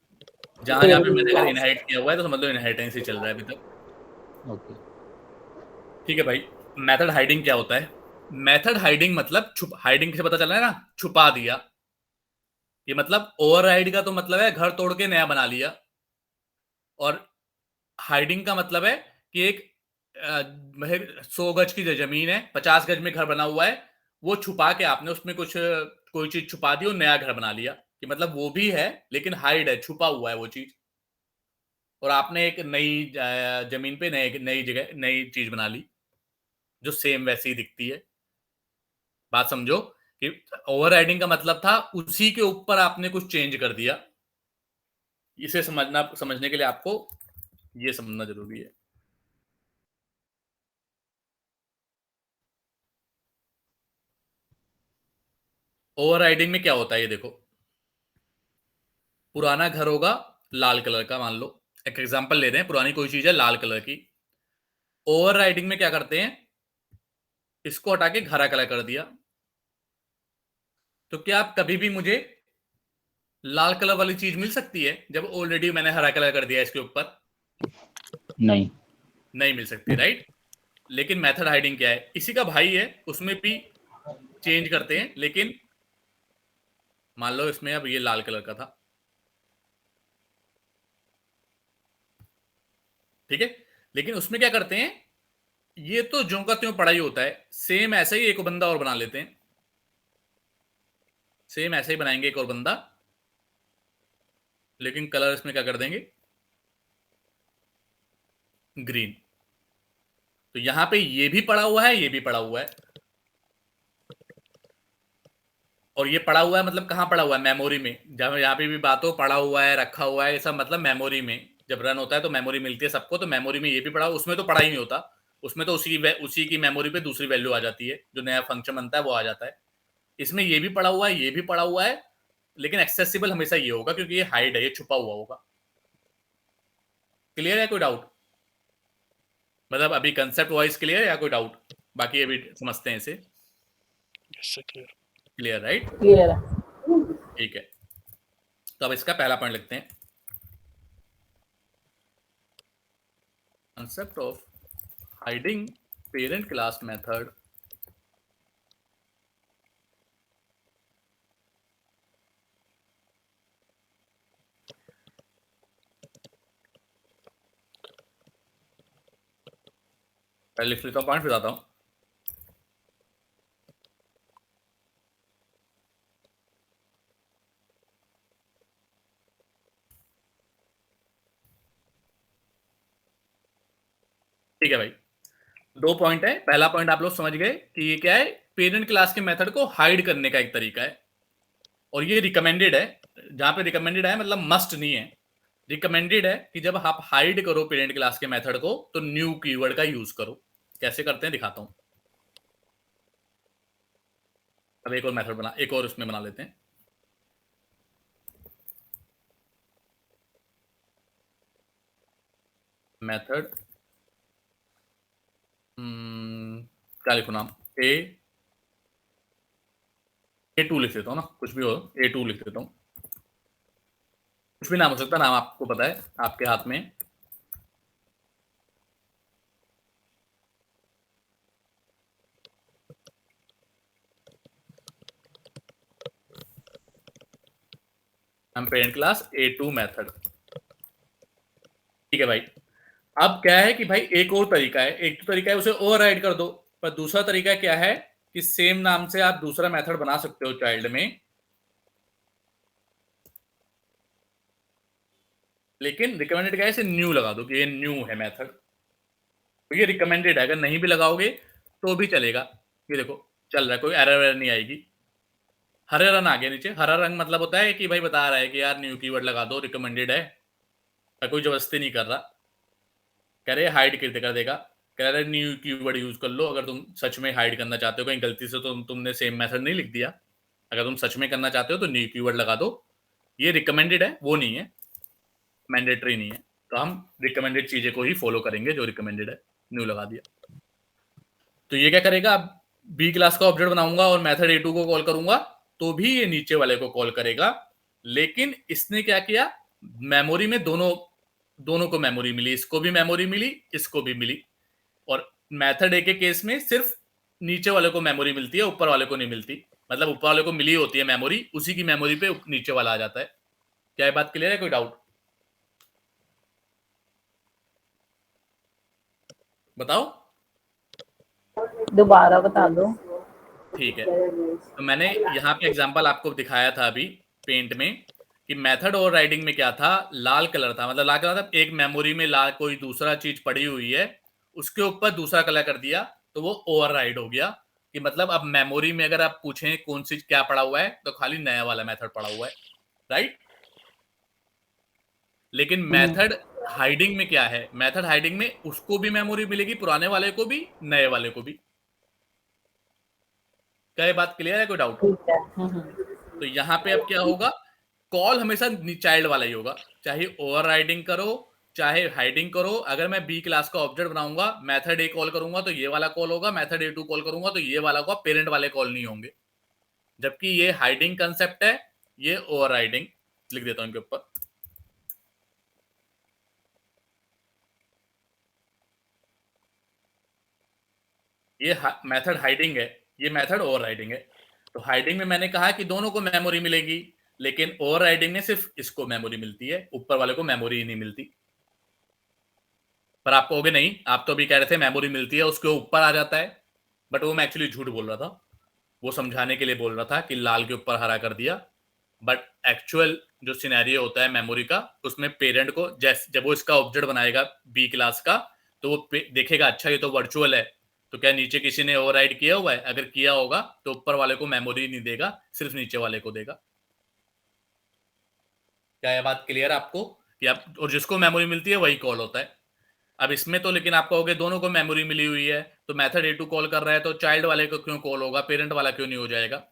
जहां जहां पे मैंने अगर इनहेरिट किया हुआ है तो समझ लो इनहेरिटेंस ही चल रहा है अभी तक। ओके। ठीक है भाई, मेथड हाइडिंग क्या होता है? मेथड हाइडिंग मतलब हाइडिंग से पता चल रहा है ना, छुपा दिया। ये मतलब ओवरराइड का तो मतलब है घर तोड़ के नया बना लिया, और हाइडिंग का मतलब है कि एक 100 गज की जो जमीन है, 50 गज में घर बना हुआ है, वो छुपा के आपने उसमें कुछ कोई चीज छुपा दी और नया घर बना लिया। कि मतलब वो भी है लेकिन हाइड है, छुपा हुआ है वो चीज। और आपने एक नई जमीन पे नई जगह नई चीज बना ली जो सेम वैसी ही दिखती है। बात समझो कि ओवरराइडिंग का मतलब था उसी के ऊपर आपने कुछ चेंज कर दिया। इसे समझने के लिए आपको ये समझना जरूरी है। ओवरराइडिंग में क्या होता है ये देखो, पुराना घर होगा लाल कलर का, मान लो एक एग्जांपल ले रहे हैं, पुरानी कोई चीज है लाल कलर की। ओवरराइडिंग में क्या करते हैं, इसको हटा के हरा कलर कर दिया। तो क्या आप कभी भी मुझे लाल कलर वाली चीज मिल सकती है जब ऑलरेडी मैंने हरा कलर कर दिया इसके ऊपर? नहीं। नहीं मिल सकती, राइट। लेकिन मेथड हाइडिंग क्या है? इसी का भाई है, उसमें भी चेंज करते हैं। लेकिन मान लो इसमें अब ये लाल कलर का था, ठीक है, लेकिन उसमें क्या करते हैं, ये तो ज्यों का त्यों पड़ा ही होता है, सेम ऐसा ही एक बंदा और बना लेते हैं। सेम ऐसे ही बनाएंगे एक और बंदा, लेकिन कलर इसमें क्या कर देंगे, ग्रीन। तो यहां पे ये भी पड़ा हुआ है, ये भी पड़ा हुआ है, और ये पड़ा हुआ है मतलब कहाँ पड़ा हुआ है? मेमोरी में। जब यहाँ पे भी बात हो पड़ा हुआ है, रखा हुआ है, ये सब मतलब मेमोरी में जब रन होता है तो मेमोरी मिलती है सबको, तो मेमोरी में ये भी पड़ा, उसमें तो पड़ा ही नहीं होता, उसमें तो उसी की मेमोरी पे दूसरी वैल्यू आ जाती है, जो नया फंक्शन बनता है वो आ जाता है। इसमें ये भी पड़ा हुआ है, ये भी पड़ा हुआ है, लेकिन एक्सेसिबल हमेशा ये होगा क्योंकि ये हाइड है, ये छुपा हुआ होगा। क्लियर है? कोई डाउट? मतलब अभी कंसेप्ट वाइज क्लियर है या कोई डाउट? बाकी अभी समझते हैं इसे। yes sir, clear. Clear, right? Clear है। ठीक है, तो अब इसका पहला पॉइंट लिखते हैं। concept of hiding parent class method पहले लिख लेता हूँ पॉइंट, फिर आता हूँ। ठीक है भाई, दो पॉइंट है। पहला पॉइंट आप लोग समझ गए कि ये क्या है, पेरेंट क्लास के मेथड को हाइड करने का एक तरीका है, और ये रिकमेंडेड है। जहां पे रिकमेंडेड है मतलब मस्ट नहीं है, रिकमेंडेड है कि जब आप हाइड करो पेरेंट क्लास के मेथड को तो न्यू कीवर्ड का यूज करो। कैसे करते हैं दिखाता हूं। अब एक और मेथड बना, एक और उसमें बना लेते हैं। मेथड क्या लिखो नाम, A2 लिख देता हूँ ना, कुछ भी हो A2 लिख देता हूँ, कुछ भी नाम हो सकता है, नाम आपको पता है, आपके हाथ में। हम पेरेंट क्लास A2 मेथड। ठीक है भाई, अब क्या है कि भाई एक और तरीका है, एक तो तरीका है उसे ओवरराइड कर दो, पर दूसरा तरीका क्या है कि सेम नाम से आप दूसरा मेथड बना सकते हो चाइल्ड में, लेकिन रिकमेंडेड क्या है, इसे न्यू लगा दो कि ये न्यू है मेथड, तो ये रिकमेंडेड है। अगर नहीं भी लगाओगे तो भी चलेगा। ये देखो चल रहा है, कोई एरर नहीं आएगी। हरे रंग आ गया नीचे, हरा रंग मतलब होता है कि भाई बता रहा है कि यार न्यू कीवर्ड लगा दो, रिकमेंडेड है, कोई जबरदस्ती नहीं कर रहा। कह रहे हाइड कर देगा, कह रहे न्यू कीवर्ड यूज कर लो अगर तुम सच में हाइड करना चाहते हो, कहीं गलती से तो तुमने सेम मेथड नहीं लिख दिया। अगर तुम सच में करना चाहते हो तो न्यू कीवर्ड लगा दो। ये रिकमेंडेड है, वो नहीं है, मैंडेटरी नहीं है, तो हम रिकमेंडेड चीजें को ही फॉलो करेंगे, जो रिकमेंडेड है न्यू लगा दिया। तो ये क्या करेगा, अब बी क्लास का ऑब्जेक्ट बनाऊंगा और मेथड A2 को कॉल करूंगा तो भी ये नीचे वाले को कॉल करेगा, लेकिन इसने क्या किया, मेमोरी में दोनों को मेमोरी मिली, इसको भी मेमोरी मिली, इसको भी मिली। और मेथड A के केस में सिर्फ नीचे वाले को मेमोरी मिलती है, ऊपर वाले को नहीं मिलती। मतलब ऊपर वाले को मिली होती है मेमोरी, उसी की मेमोरी पे नीचे वाला आ जाता है। क्या ये बात क्लियर है? कोई डाउट बताओ। दोबारा बता दो। ठीक है, तो मैंने यहाँ पे एग्जांपल आपको दिखाया था अभी पेंट में कि मेथड ओवरराइडिंग में क्या था, लाल कलर था, मतलब लाल कलर था, एक मेमोरी में लाल कोई दूसरा चीज पड़ी हुई है, उसके ऊपर दूसरा कलर कर दिया तो वो ओवरराइड हो गया। कि मतलब अब मेमोरी में अगर आप पूछें कौन सी क्या पड़ा हुआ है तो खाली नया वाला मेथड पड़ा हुआ है, राइट। लेकिन मेथड हाइडिंग में क्या है, मेथड हाइडिंग में उसको भी मेमोरी मिलेगी, पुराने वाले को भी, नए वाले को भी। क्या ये बात क्लियर है? कोई डाउट? ठीक है। तो यहाँ पे अब क्या होगा, कॉल हमेशा चाइल्ड वाला ही होगा, चाहे ओवरराइडिंग करो चाहे हाइडिंग करो। अगर मैं बी क्लास का ऑब्जेक्ट बनाऊंगा, मेथड A कॉल करूंगा तो ये वाला कॉल होगा, मेथड A2 कॉल करूंगा तो ये वाला होगा, पेरेंट वाले कॉल नहीं होंगे। जबकि ये हाइडिंग कंसेप्ट है, ये ओवरराइडिंग। लिख देता हूं इनके ऊपर। ये मेथड हाइडिंग है, ये मेथड ओवरराइडिंग है। तो हाइडिंग में मैंने कहा कि दोनों को मेमोरी मिलेगी, लेकिन ओवरराइडिंग में सिर्फ इसको मेमोरी मिलती है, ऊपर वाले को मेमोरी ही नहीं मिलती। पर आप कहोगे नहीं, आप तो अभी कह रहे थे मेमोरी मिलती है, उसके ऊपर आ जाता है, बट वो मैं एक्चुअली झूठ बोल रहा था, वो समझाने के लिए बोल रहा था कि लाल के ऊपर हरा कर दिया। बट एक्चुअल जो सिनेरियो होता है मेमोरी का, उसमें पेरेंट को जब वो इसका ऑब्जेक्ट बनाएगा बी क्लास का, तो वो देखेगा अच्छा ये तो वर्चुअल है, तो क्या नीचे किसी ने ओवरराइड किया हुआ है? अगर किया होगा तो ऊपर वाले को मेमोरी नहीं देगा, सिर्फ नीचे वाले को देगा। क्या यह बात क्लियर है आपको? कि आप, और जिसको मेमोरी मिलती है वही कॉल होता है। अब इसमें तो लेकिन आप कहोगे दोनों को मेमोरी मिली हुई है, तो मेथड A2 कॉल कर रहा है तो चाइल्ड वाले को क्यों कॉल होगा, पेरेंट वाला क्यों नहीं हो जाएगा?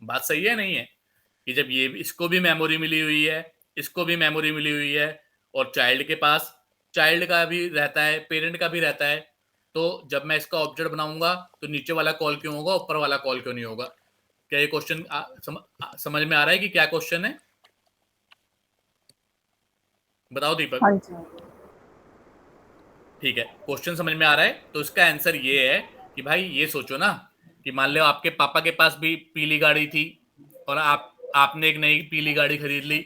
बात सही है नहीं है? कि जब ये इसको भी मेमोरी मिली हुई है, इसको भी मेमोरी मिली हुई है, और चाइल्ड के पास चाइल्ड का भी रहता है, पेरेंट का भी रहता है, तो जब मैं इसका ऑब्जेक्ट बनाऊंगा तो नीचे वाला कॉल क्यों होगा, ऊपर वाला कॉल क्यों नहीं होगा? क्या ये क्वेश्चन समझ में आ रहा है कि क्या क्वेश्चन है? बताओ दीपक। हाँ जी। ठीक है, क्वेश्चन समझ में आ रहा है? तो इसका आंसर ये है कि भाई ये सोचो ना कि मान लो आपके पापा के पास भी पीली गाड़ी थी और आपने एक नई पीली गाड़ी खरीद ली,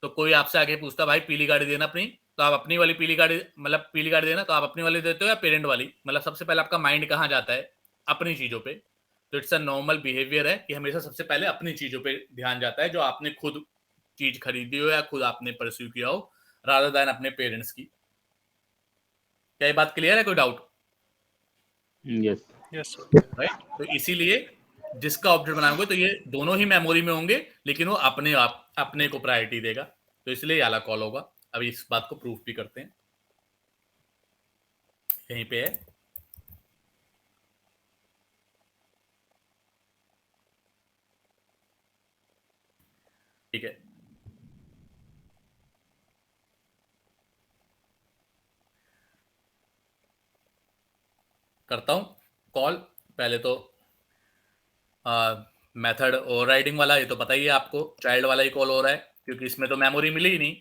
तो कोई आपसे आके पूछता भाई पीली गाड़ी देना अपनी, तो आप अपनी वाली पीली गाड़ी, मतलब पीली गाड़ी देना, तो आप अपनी वाली देते हो या पेरेंट वाली? मतलब सबसे पहले आपका माइंड कहाँ जाता है? अपनी चीजों पे। तो इट्स अ नॉर्मल बिहेवियर है कि हमेशा सबसे पहले अपनी चीजों पे ध्यान जाता है, जो आपने खुद चीज खरीदी हो या खुद आपने परस्यू किया हो, रादर देन अपने पेरेंट्स की। क्या ये बात क्लियर है? कोई doubt? Yes. Yes, sir. Right. तो इसीलिए जिसका ऑब्जेक्ट बनाओगे तो ये दोनों ही मेमोरी में होंगे, लेकिन वो अपने को प्रायोरिटी देगा, तो इसलिए ये वाला कॉल होगा। अभी इस बात को प्रूफ भी करते हैं, यहीं पे है। ठीक है, करता हूं कॉल। पहले तो मेथड ओवरराइडिंग वाला, ये तो पता ही है आपको, चाइल्ड वाला ही कॉल हो रहा है, क्योंकि इसमें तो मेमोरी मिली ही नहीं,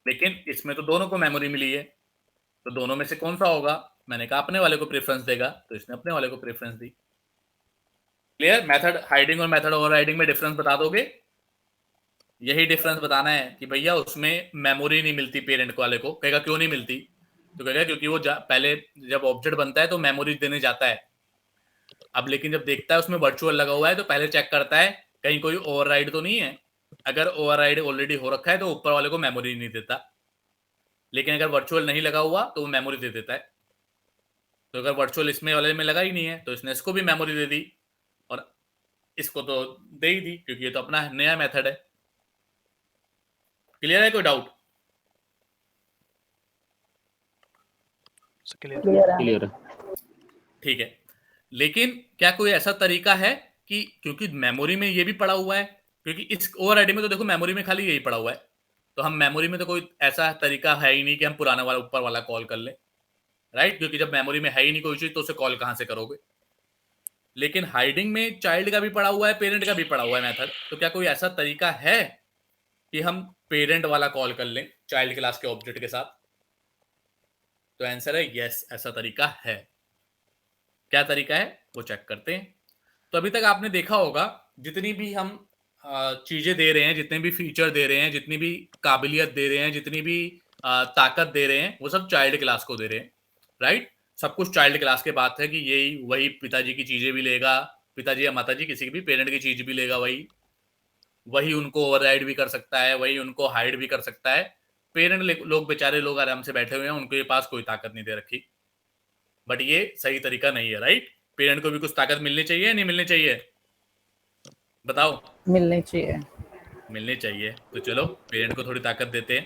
लेकिन इसमें तो दोनों को मेमोरी मिली है, तो दोनों में से कौन सा होगा? मैंने कहा अपने वाले को प्रेफरेंस देगा, तो इसने अपने वाले को प्रेफरेंस दी। क्लियर? मेथड हाइडिंग और मेथड ओवरराइडिंग में डिफरेंस बता दोगे? यही डिफरेंस बताना है कि भैया उसमें मेमोरी नहीं मिलती पेरेंट वाले को। कहेगा क्यों नहीं मिलती? तो कहेगा क्योंकि वो पहले जब ऑब्जेक्ट बनता है तो मेमोरी देने जाता है, अब लेकिन जब देखता है उसमें वर्चुअल लगा हुआ है तो पहले चेक करता है कहीं कोई ओवरराइड तो नहीं है। अगर ओवरराइड ऑलरेडी हो रखा है तो ऊपर वाले को मेमोरी नहीं देता, लेकिन अगर वर्चुअल नहीं लगा हुआ तो वो मेमोरी दे देता है। तो अगर वर्चुअल इसमें वाले में लगा ही नहीं है तो इसने इसको भी मेमोरी दे दी, और इसको तो दे ही दी क्योंकि ये तो अपना नया मेथड है। क्लियर है? कोई डाउट? So clear. क्लियर है। ठीक है, लेकिन क्या कोई ऐसा तरीका है कि, क्योंकि मेमोरी में ये भी पड़ा हुआ है, क्योंकि इस ओवरराइडिंग में तो देखो मेमोरी में खाली यही पड़ा हुआ है, तो हम मेमोरी में तो कोई ऐसा तरीका है ही नहीं कि हम पुराना वाला ऊपर वाला कॉल कर ले, राइट? क्योंकि जब मेमोरी में है ही नहीं कोई चीज तो उसे कॉल कहां से करोगे? लेकिन हाइडिंग में चाइल्ड का भी पड़ा हुआ है, पेरेंट का भी पड़ा हुआ है मेथड, तो क्या कोई ऐसा तरीका है कि हम पेरेंट वाला कॉल कर लें चाइल्ड क्लास के ऑब्जेक्ट के साथ? तो आंसर है यस, ऐसा तरीका है। क्या तरीका है वो चेक करते हैं। तो अभी तक आपने देखा होगा जितनी भी हम चीजें दे रहे हैं, जितने भी फीचर दे रहे हैं, जितनी भी काबिलियत दे रहे हैं, जितनी भी ताकत दे रहे हैं, वो सब चाइल्ड क्लास को दे रहे हैं, राइट? सब कुछ चाइल्ड क्लास के बात है कि यही वही पिताजी की चीजें भी लेगा, पिताजी या माताजी किसी की भी पेरेंट की चीज भी लेगा, वही वही उनको ओवरराइड भी कर सकता है, वही उनको हाइड भी कर सकता है। पेरेंट लोग बेचारे लोग आराम से बैठे हुए हैं, उनके पास कोई ताकत नहीं दे रखी। बट ये सही तरीका नहीं है, राइट? पेरेंट को भी कुछ ताकत मिलनी चाहिए, नहीं मिलनी चाहिए? बताओ। मिलनी चाहिए। मिलनी चाहिए, तो चलो पेरेंट को थोड़ी ताकत देते हैं।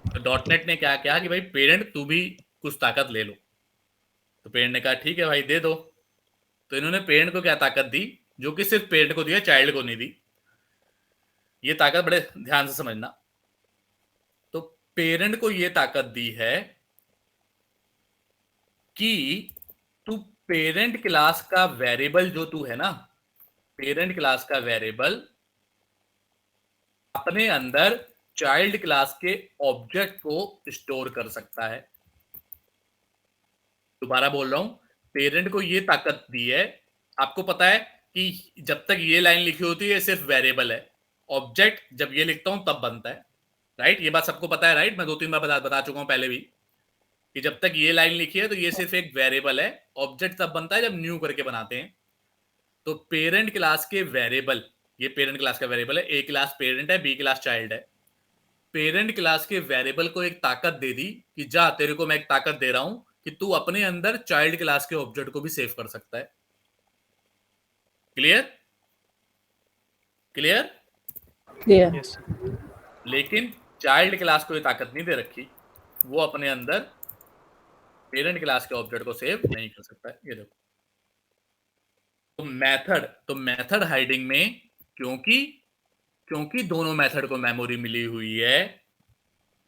तो डॉटनेट ने क्या कहा कि भाई पेरेंट तू भी कुछ ताकत ले लो, तो पेरेंट ने कहा ठीक है भाई दे दो। तो इन्होंने पेरेंट को क्या ताकत दी, जो कि सिर्फ पेरेंट को दी है, चाइल्ड को नहीं दी। ये ताकत बड़े ध्यान से समझना। तो पेरेंट को ये ताकत दी है कि तू पेरेंट क्लास का वेरिएबल जो तू है ना, पेरेंट क्लास का वेरिएबल अपने अंदर चाइल्ड क्लास के ऑब्जेक्ट को स्टोर कर सकता है। दोबारा बोल रहा हूं, पेरेंट को ये ताकत दी है। आपको पता है कि जब तक ये लाइन लिखी होती है सिर्फ वेरिएबल है, ऑब्जेक्ट जब ये लिखता हूं तब बनता है, राइट? ये बात सबको पता है, राइट? मैं 2-3 बार बता चुका हूं पहले भी कि जब तक ये लाइन लिखी है तो ये सिर्फ एक वेरिएबल है, ऑब्जेक्ट तब बनता है जब न्यू करके बनाते हैं। तो पेरेंट क्लास के वेरिएबल, ये पेरेंट क्लास का वेरिएबल है, ए क्लास पेरेंट है, बी क्लास चाइल्ड है। पेरेंट क्लास के वेरिएबल को एक ताकत दे दी कि जा तेरे को मैं एक ताकत दे रहा हूं कि तू अपने अंदर चाइल्ड क्लास के ऑब्जेक्ट को भी सेव कर सकता है। Clear clear clear. Yes, sir. लेकिन चाइल्ड क्लास को ये ताकत नहीं दे रखी, वो अपने अंदर पेरेंट क्लास के ऑब्जेक्ट को सेव नहीं कर सकता है। ये देखो, तो मेथड हाइडिंग में क्योंकि दोनों मेथड को मेमोरी मिली हुई है,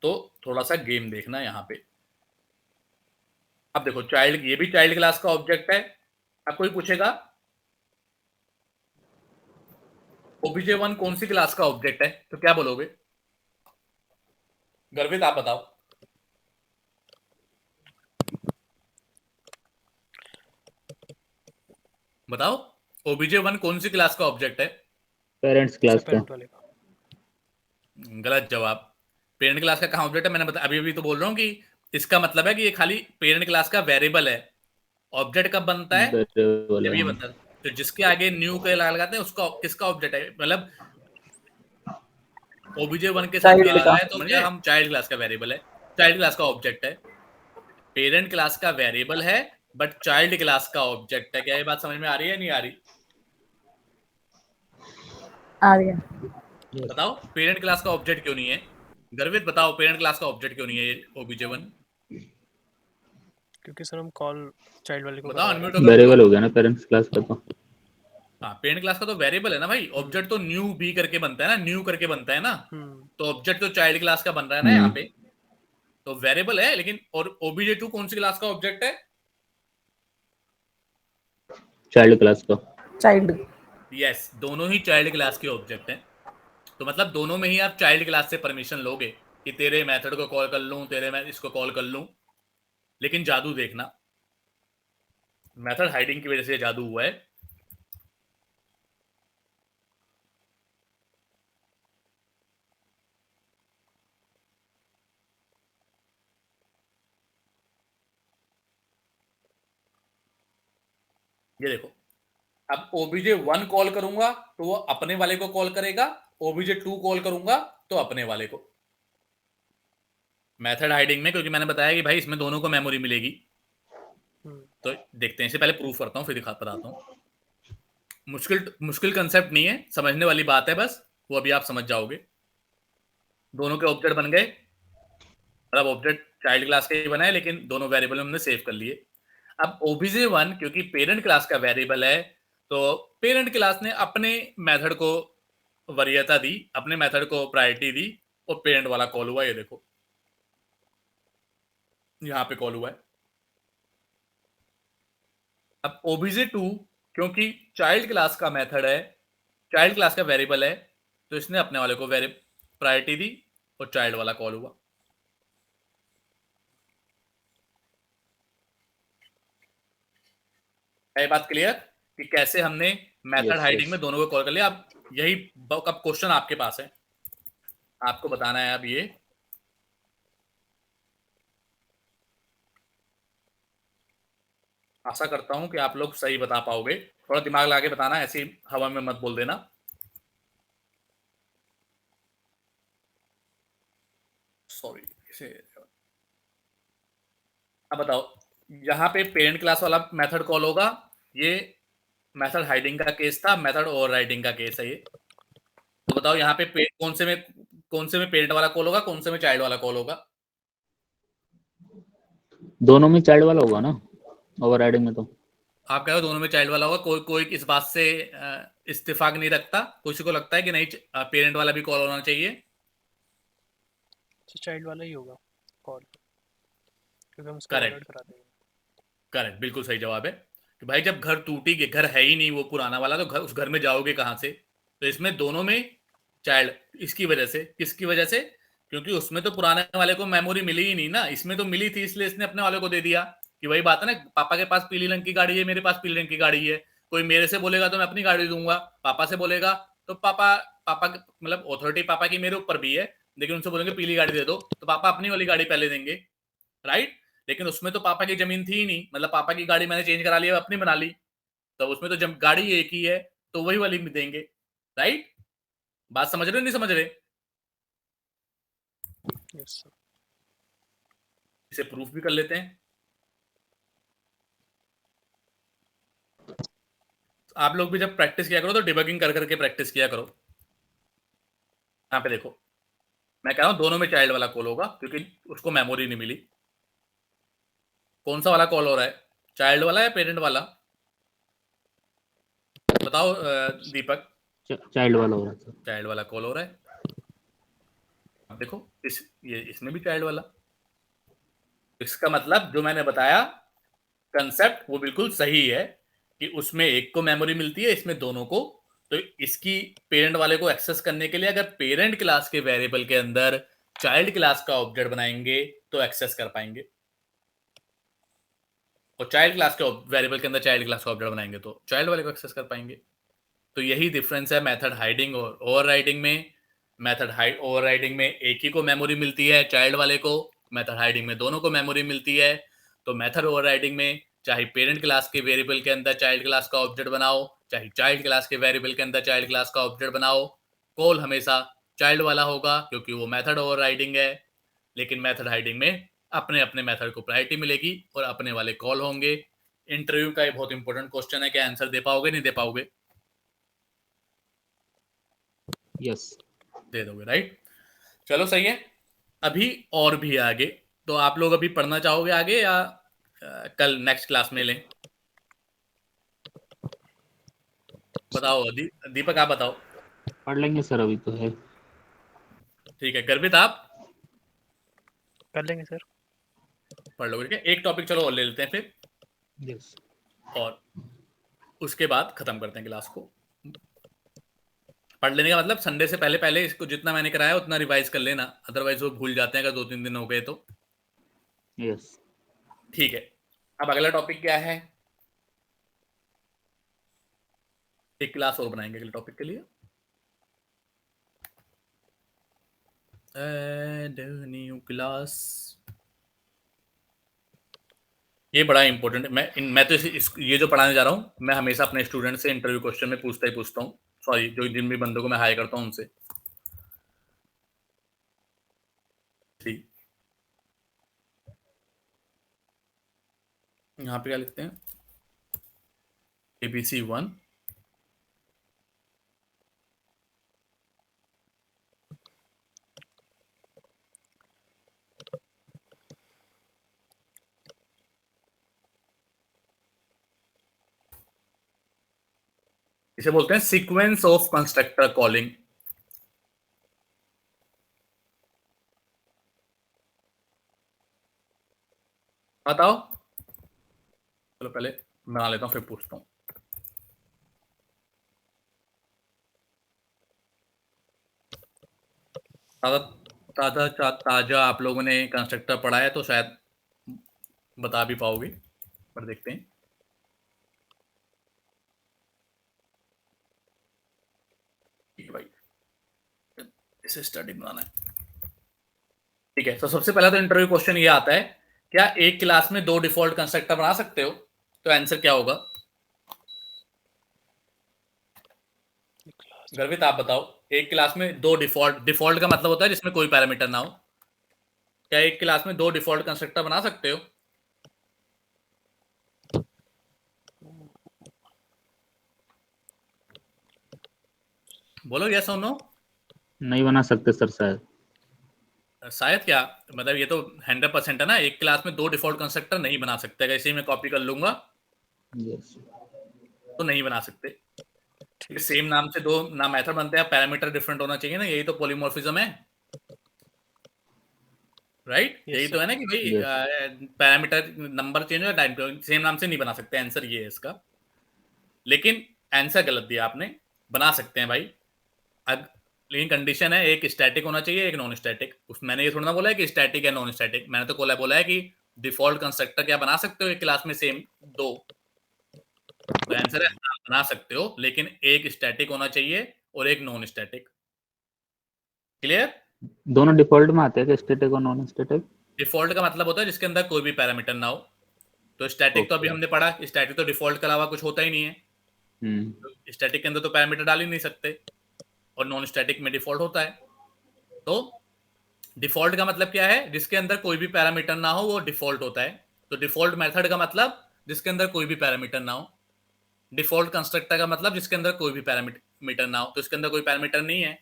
तो थोड़ा सा गेम देखना यहां पे। अब देखो, चाइल्ड, ये भी चाइल्ड क्लास का ऑब्जेक्ट है। अब कोई पूछेगा obj1 कौन सी क्लास का ऑब्जेक्ट है, तो क्या बोलोगे? गर्वित आप बताओ। बताओ, obj1 कौन सी क्लास का ऑब्जेक्ट है? पेरेंट्स क्लास Sir, का। parent वाले का. गलत जवाब। पेरेंट क्लास का कहां ऑब्जेक्ट है? मैंने अभी तो बोल रहा हूं कि इसका मतलब है कि ये खाली पेरेंट क्लास का वेरिएबल है। ऑब्जेक्ट कब बनता है? वेरिएबल जब ये है। बता, तो जिसके आगे न्यू के लगाते हैं उसका किसका ऑब्जेक्ट है? मतलब obj1 के साथ ये चाइल्ड लगा का। है तो मतलब हम चाइल्ड क्लास का वेरिएबल है, चाइल्ड क्लास का ऑब्जेक्ट है। पेरेंट क्लास का वेरिएबल है बट चाइल्ड क्लास का ऑब्जेक्ट है। क्या ये बात समझ में आ रही है, नहीं आ रही? आ रही है। बताओ, पेरेंट क्लास का ऑब्जेक्ट क्यों नहीं है? गर्वित बताओ, पेरेंट क्लास का ऑब्जेक्ट क्यों नहीं है ये obj1? क्योंकि सर हम कॉल चाइल्ड वाले को बताओ, करवा रहे अनम्यूट हैं. होकर वेरिएबल बोलो। हो गया ना पेरेंट्स क्लास का तो। हाँ, पेरेंट क्लास का तो वेरिएबल है ना भाई, ऑब्जेक्ट तो न्यू बी करके बनता है ना, न्यू करके बनता है ना। हम्म. तो ऑब्जेक्ट तो चाइल्ड क्लास का बन रहा है ना यहाँ हम्म। पे, तो वेरिएबल है। लेकिन और obj2 कौन सी क्लास का ऑब्जेक्ट है? चाइल्ड क्लास का। चाइल्ड। यस, दोनों ही चाइल्ड क्लास के ऑब्जेक्ट हैं। तो मतलब दोनों में ही आप चाइल्ड क्लास से परमिशन लोगे कि तेरे मेथड को कॉल कर लूं, तेरे मैं इसको कॉल कर लूं। लेकिन जादू देखना, मेथड हाइडिंग की वजह से जादू हुआ है। ये देखो, अब obj1 कॉल करूंगा तो वो अपने वाले को कॉल करेगा, obj2 कॉल करूंगा तो अपने वाले को। मेथड हाइडिंग में, क्योंकि मैंने बताया कि भाई इसमें दोनों को मेमोरी मिलेगी। तो देखते हैं, इसे पहले प्रूफ करता हूं फिर बताता हूं। मुश्किल मुश्किल कंसेप्ट नहीं है, समझने वाली बात है बस, वो अभी आप समझ जाओगे। दोनों के ऑब्जेक्ट बन गए, मतलब ऑब्जेक्ट चाइल्ड क्लास के ही बनाए लेकिन दोनों वेरिएबल हमने सेव कर लिए। अब obj1 क्योंकि पेरेंट क्लास का वेरिएबल है, तो पेरेंट क्लास ने अपने मेथड को वरीयता दी, अपने मेथड को प्रायोरिटी दी, और पेरेंट वाला कॉल हुआ। ये देखो, यहां पे कॉल हुआ है। अब obj2 क्योंकि चाइल्ड क्लास का मेथड है, चाइल्ड क्लास का वेरिएबल है, तो इसने अपने वाले को प्रायोरिटी दी और चाइल्ड वाला कॉल हुआ। है बात क्लियर कि कैसे हमने मेथड हाइडिंग में दोनों को कॉल कर लिया? अब यही अब क्वेश्चन आपके पास है, आपको बताना है अब ये। आशा करता हूं कि आप लोग सही बता पाओगे, थोड़ा दिमाग लगा के बताना, ऐसे ही हवा में मत बोल देना। सॉरी, अब बताओ, यहां पे पेरेंट क्लास वाला मेथड कॉल होगा, ये मेथड हाइडिंग का केस था, मेथड ओवरराइडिंग का केस है ये। तो बताओ यहाँ पे कौन से में पेरेंट वाला कॉल होगा, कौन से में चाइल्ड वाला कॉल होगा? दोनों में चाइल्ड वाला होगा ना ओवरराइडिंग में तो। आप कह रहे हो दोनों में चाइल्ड वाला होगा, कोई कोई इस बात से इत्तेफाक नहीं रखता, किसी को लगता है कि नहीं पेरेंट वाला भी कॉल होना चाहिए? तो चाइल्ड वाला ही होगा कॉल, क्योंकि हम उसको करेक्ट, अलर्ट करा देंगे. करेक्ट, बिल्कुल सही जवाब है कि भाई जब घर टूटी के, घर है ही नहीं वो पुराना वाला, तो घर, उस घर में जाओगे कहां से? तो इसमें दोनों में चाइल्ड, इसकी वजह से, किसकी वजह से? क्योंकि उसमें तो पुराने वाले को मेमोरी मिली ही नहीं ना, इसमें तो मिली थी, इसलिए इसने अपने वाले को दे दिया। कि वही बात है ना, पापा के पास पीली रंग की गाड़ी है, मेरे पास पीली रंग की गाड़ी है। कोई मेरे से बोलेगा तो मैं अपनी गाड़ी दूंगा, पापा से बोलेगा तो पापा पापा मतलब ऑथोरिटी पापा की मेरे ऊपर भी है, लेकिन उनसे बोलेंगे पीली गाड़ी दे दो तो पापा अपनी वाली गाड़ी पहले देंगे, राइट? लेकिन उसमें तो पापा की जमीन थी ही नहीं, मतलब पापा की गाड़ी मैंने चेंज करा ली, अपनी बना ली, तो उसमें तो जब गाड़ी एक ही है तो वही वाली भी देंगे, राइट? बात समझ रहे हो नहीं समझ रहे? Yes sir. इसे प्रूफ भी कर लेते हैं। आप लोग भी जब प्रैक्टिस किया करो तो डिबगिंग कर करके प्रैक्टिस किया करो। यहाँ पे देखो, मैं कह रहा हूँ दोनों में चाइल्ड वाला कॉल होगा क्योंकि उसको मेमोरी नहीं मिली। कौन सा वाला कॉल हो रहा है, चाइल्ड वाला या पेरेंट वाला? बताओ दीपक। चाइल्ड वाला हो रहा था। चाइल्ड वाला कॉल हो रहा है। अब देखो इसमें भी चाइल्ड वाला। इसका मतलब जो मैंने बताया कंसेप्ट वो बिल्कुल सही है कि उसमें एक को मेमोरी मिलती है, इसमें दोनों को। तो इसकी पेरेंट वाले को एक्सेस करने के लिए अगर पेरेंट क्लास के वेरिएबल के अंदर चाइल्ड क्लास का ऑब्जेक्ट बनाएंगे तो एक्सेस कर पाएंगे, और चाइल्ड क्लास के वेरिएबल के अंदर चाइल्ड क्लास का ऑब्जेक्ट बनाएंगे तो चाइल्ड वाले को एक्सेस कर पाएंगे। तो यही डिफरेंस है मेथड हाइडिंग और ओवरराइडिंग में। मेथड ओवरराइडिंग में एक ही को मेमोरी मिलती है, चाइल्ड वाले को। मेथड हाइडिंग में दोनों को मेमोरी मिलती है। तो मेथड ओवरराइडिंग में चाहे पेरेंट क्लास के वेरिएबल के अंदर चाइल्ड क्लास का ऑब्जेक्ट बनाओ, चाहे चाइल्ड क्लास के वेरिएबल के अंदर चाइल्ड क्लास का ऑब्जेक्ट बनाओ, कॉल हमेशा चाइल्ड वाला होगा क्योंकि वो मेथड ओवरराइडिंग है। लेकिन मेथड हाइडिंग में अपने अपने मेथड को प्रायोरिटी मिलेगी और अपने वाले कॉल होंगे। इंटरव्यू का ये बहुत इंपॉर्टेंट क्वेश्चन है, क्या आंसर दे पाओगे, नहीं दे पाओगे? यस, दे दोगे, राइट? चलो सही है। अभी और भी आगे, तो आप लोग अभी पढ़ना चाहोगे आगे या कल नेक्स्ट क्लास में लें? बताओ दीपक, आप बताओ। पढ़ लेंगे सर, अभी तो है। ठीक है, गर्वित आप कर लेंगे सर। पढ़ लोगे? ठीक है, एक टॉपिक चलो और ले लेते हैं फिर, यस। और उसके बाद खत्म करते हैं क्लास को। पढ़ लेने का मतलब संडे से पहले पहले इसको जितना मैंने कराया उतना रिवाइज कर लेना, अदरवाइज वो भूल जाते हैं अगर 2-3 दिन हो गए तो। यस। ठीक है, अब अगला टॉपिक क्या है? एक क्लास और बनाएंगे अगले टॉपिक के लिए। Add new class. ये बड़ा इंपॉर्टेंट है। मैं तो ये जो पढ़ाने जा रहा हूँ मैं हमेशा अपने स्टूडेंट से इंटरव्यू क्वेश्चन में पूछता ही पूछता हूँ। सॉरी, जो जिन भी बंदों को मैं हायर करता हूँ उनसे। ठीक, यहाँ पे क्या लिखते हैं? ABC1 इसे बोलते हैं सीक्वेंस ऑफ कंस्ट्रक्टर कॉलिंग। बताओ, चलो पहले बना लेता हूँ फिर पूछता हूँ। ताजा आप लोगों ने कंस्ट्रक्टर पढ़ा है तो शायद बता भी पाओगे, पर देखते हैं। ठीक है भाई, इसे स्टडी बनाना है। ठीक है, तो सबसे पहला तो इंटरव्यू क्वेश्चन ये आता है, क्या एक क्लास में 2 डिफॉल्ट कंस्ट्रक्टर बना सकते हो? तो आंसर क्या होगा? गर्वित आप बताओ। एक क्लास में 2 डिफॉल्ट का मतलब होता है जिसमें कोई पैरामीटर ना हो। क्या एक क्लास में 2 डिफॉल्ट कंस्ट्रक्टर बना सकते हो? बोलो यस और नो। नहीं बना सकते सर, शायद। शायद क्या मतलब, ये तो 100% है ना, एक क्लास में 2 डिफॉल्ट कंस्ट्रक्टर नहीं बना सकते। अगर इसे मैं कॉपी कर लूंगा यस। तो नहीं बना सकते। सेम नाम से 2 ना मेथड बनते हैं, पैरामीटर डिफरेंट होना चाहिए ना, यही तो पॉलीमॉर्फिज्म है, राइट? यही तो है ना कि भाई पैरामीटर नंबर चेंज हो, सेम नाम से नहीं बना सकते। आंसर ये है इसका। लेकिन आंसर गलत दिया आपने, बना सकते हैं भाई। लेकिन कंडीशन है, एक स्टैटिक होना चाहिए, एक नॉन स्टैटिक। मैंने ये थोड़ा ना बोला है कि स्टैटिक है नॉन स्टैटिक, मैंने तो बोला है कि डिफॉल्ट कंस्ट्रक्टर क्या बना सकते हो एक क्लास में सेम 2? तो आंसर है हाँ, बना सकते हो, लेकिन एक स्टैटिक होना चाहिए और एक नॉन स्टैटिक। क्लियर? दोनों डिफॉल्ट में आते हैं, स्टैटिक और नॉन स्टैटिक? डिफॉल्ट का मतलब होता है जिसके अंदर कोई भी पैरामीटर ना हो। तो स्टैटिक तो अभी हमने पढ़ा, स्टैटिक तो डिफॉल्ट के अलावा कुछ होता ही नहीं है। तो स्टैटिक के अंदर तो पैरामीटर डाल ही नहीं सकते, और नॉन स्टैटिक में डिफॉल्ट होता है। तो डिफॉल्ट का मतलब क्या है? जिसके अंदर कोई भी पैरामीटर ना हो वो डिफॉल्ट होता है। तो डिफॉल्ट मेथड का मतलब जिसके अंदर कोई भी पैरामीटर ना हो। डिफॉल्ट कंस्ट्रक्टर का मतलब जिसके अंदर कोई भी पैरामीटर ना हो, तो इसके अंदर कोई पैरामीटर नहीं है।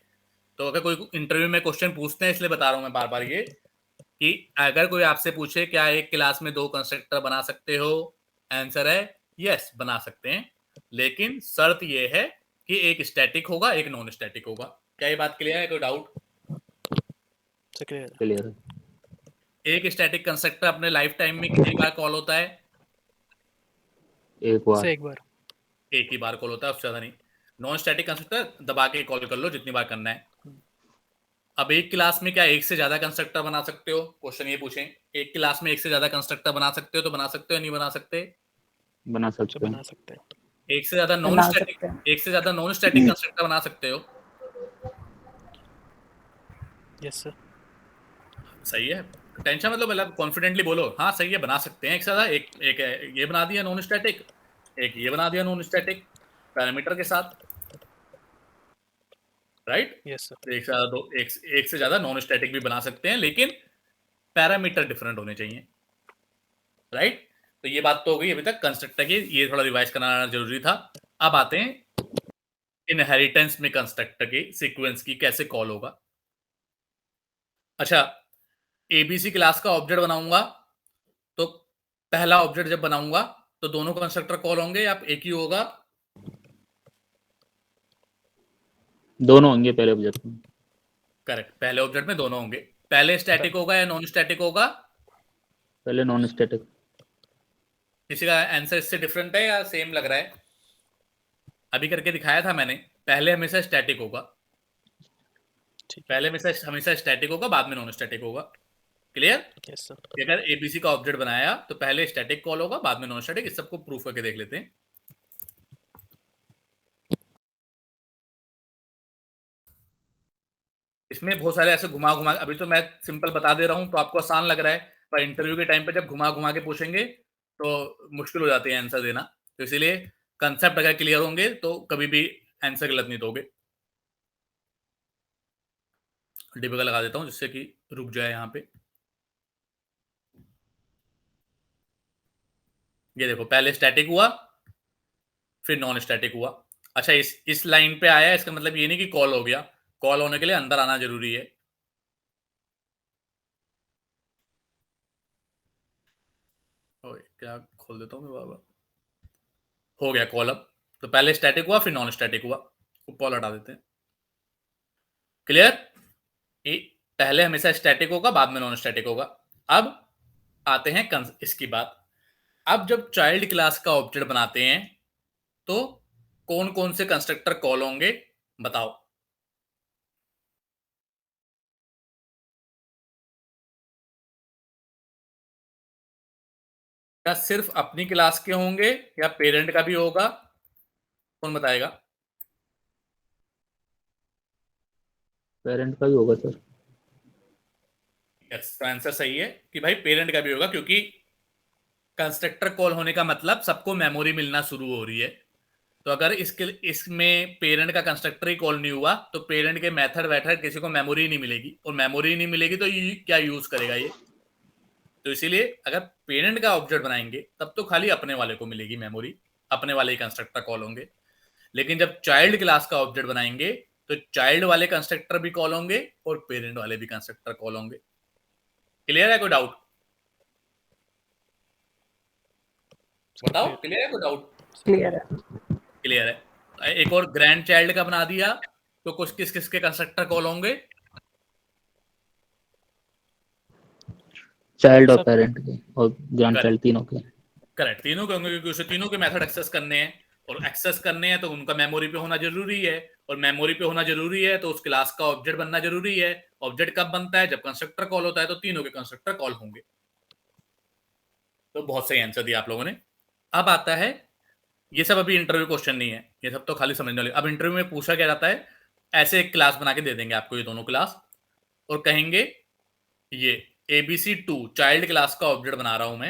तो अगर कोई इंटरव्यू में क्वेश्चन पूछते हैं, इसलिए बता रहा हूं मैं बार बार ये, कि अगर कोई आपसे पूछे क्या एक क्लास में 2 कंस्ट्रक्टर बना सकते हो, आंसर है यस, बना सकते हैं, लेकिन शर्त ये है कि एक स्टैटिक होगा, एक नॉन स्टैटिक होगा। क्या ये बात क्लियर है? कोई डाउट? क्लियर है। क्लियर है। एक स्टैटिक कंस्ट्रक्टर अपने लाइफ टाइम में कितनी बार कॉल होता है? एक बार। से एक बार। एक ही बार कॉल होता है, उससे ज्यादा नहीं। नॉन स्टैटिक कंस्ट्रक्टर दबा के कॉल कर लो जितनी बार करना है। अब एक क्लास में क्या एक से ज्यादा कंस्ट्रक्टर बना सकते हो? क्वेश्चन ये पूछें, एक क्लास में एक से ज्यादा कंस्ट्रक्टर बना सकते हो? तो बना सकते हो, नहीं बना सकते? बना जो सकते हैं। बना सकते हैं। एक से ज्यादा नॉन बना स्टैटिक, सकते हैं। एक से ज्यादा नॉन स्टैटिक कंस्ट्रक्टर बना सकते हो? Yes sir. सही है, टेंशन मतलब कॉन्फिडेंटली बोलो, हाँ सही है, बना सकते हैं। एक से ज्यादा, एक ये बना दिया नॉन स्टैटिक, एक ये बना दिया नॉन स्टैटिक पैरामीटर के साथ, राइट? Yes sir. एक से ज्यादा एक से ज्यादा नॉन स्टैटिक भी बना सकते हैं, लेकिन पैरामीटर डिफरेंट होने चाहिए, राइट? तो ये बात तो हो गई अभी तक कंस्ट्रक्टर की, ये थोड़ा रिवाइज कराना जरूरी था। अब आते हैं इनहेरिटेंस में कंस्ट्रक्टर के सीक्वेंस की कैसे कॉल होगा। अच्छा, एबीसी क्लास का ऑब्जेक्ट बनाऊंगा, तो पहला ऑब्जेक्ट जब बनाऊंगा तो दोनों कंस्ट्रक्टर कॉल होंगे या एक ही होगा? दोनों होंगे पहले ऑब्जेक्ट में। करेक्ट, पहले ऑब्जेक्ट में दोनों होंगे। पहले स्टैटिक होगा या नॉन स्टैटिक होगा? पहले नॉन स्टैटिक। किसी का आंसर इससे डिफरेंट है या सेम लग रहा है? अभी करके दिखाया था मैंने, पहले हमेशा स्टैटिक होगा, ठीक है। पहले हमेशा स्टैटिक होगा, बाद में नॉन स्टैटिक होगा। क्लियर? Yes sir. अगर एबीसी का ऑब्जेक्ट बनाया तो पहले स्टैटिक कॉल होगा, बाद में नॉन स्टैटिक। इस सबको प्रूफ करके देख लेते हैं। इसमें बहुत सारे ऐसे घुमा घुमा, अभी तो मैं सिंपल बता दे रहा हूं तो आपको आसान लग रहा है, पर इंटरव्यू के टाइम पे जब घुमा घुमा के पूछेंगे तो मुश्किल हो जाती है आंसर देना। तो इसीलिए कंसेप्ट अगर क्लियर होंगे तो कभी भी आंसर गलत नहीं दोगे। डिबगर लगा देता हूं जिससे कि रुक जाए यहाँ पे। ये देखो, पहले स्टैटिक हुआ, फिर नॉन स्टैटिक हुआ। अच्छा, इस लाइन पे आया, इसका मतलब ये नहीं कि कॉल हो गया, कॉल होने के लिए अंदर आना जरूरी है। ओए, क्या खोल देता हूँ मैं बाबा। हो गया कॉल अब। तो पहले स्टैटिक हुआ, फिर नॉन स्टैटिक हुआ। ऊपर हटा देते हैं। क्लियर? पहले हमेशा स्टैटिक होगा, बाद में नॉन स्टैटिक होगा। अब आते हैं इसकी बात। अब जब चाइल्ड क्लास का ऑब्जेक्ट बनाते हैं तो कौन कौन से कंस्ट्रक्टर कॉल होंगे, बताओ? क्या सिर्फ अपनी क्लास के होंगे या पेरेंट का भी होगा? कौन बताएगा? पेरेंट का भी होगा सर। यस, तो आंसर सही है कि भाई पेरेंट का भी होगा, क्योंकि कंस्ट्रक्टर कॉल होने का मतलब सबको मेमोरी मिलना शुरू हो रही है। तो अगर इसमें पेरेंट का कंस्ट्रक्टर ही कॉल नहीं हुआ तो पेरेंट के मेथड वेथड किसी को मेमोरी नहीं मिलेगी, और मेमोरी नहीं मिलेगी तो क्या यूज करेगा ये? तो इसीलिए अगर पेरेंट का ऑब्जेक्ट बनाएंगे तब तो खाली अपने वाले को मिलेगी मेमोरी, अपने वाले ही कंस्ट्रक्टर कॉल होंगे। लेकिन जब चाइल्ड क्लास का ऑब्जेक्ट बनाएंगे तो चाइल्ड वाले कंस्ट्रक्टर भी कॉल होंगे और पेरेंट वाले भी कंस्ट्रक्टर कॉल होंगे। क्लियर है? कोई डाउट? बताओ, क्लियर है? कोई डाउट? क्लियर है। क्लियर है। एक और ग्रैंड चाइल्ड का बना दिया तो कुछ किस किस के कंस्ट्रक्टर कॉल होंगे? चाइल्ड और सर पेरेंट के और ग्रैंड करेक्ट, चाइल्ड तीनों के। करेक्ट, तीनों के होंगे, क्योंकि उसे तीनों के मेथड एक्सेस करने हैं, और एक्सेस करने हैं तो उनका मेमोरी पे होना जरूरी है, और मेमोरी पे होना जरूरी है तो उस क्लास का ऑब्जेक्ट बनना जरूरी है। ऑब्जेक्ट कब बनता है? जब कंस्ट्रक्टर कॉल होता है, तो तीनों के कंस्ट्रक्टर कॉल होंगे। तो बहुत सही आंसर दिया आप लोगों ने। अब आता है, ये सब अभी इंटरव्यू क्वेश्चन नहीं है, ये सब तो खाली समझने वाले। अब इंटरव्यू में पूछा क्या जाता है, ऐसे एक क्लास बना के दे देंगे आपको, ये दोनों क्लास, और कहेंगे ये ABC2 चाइल्ड क्लास का ऑब्जेक्ट बना रहा हूं मैं।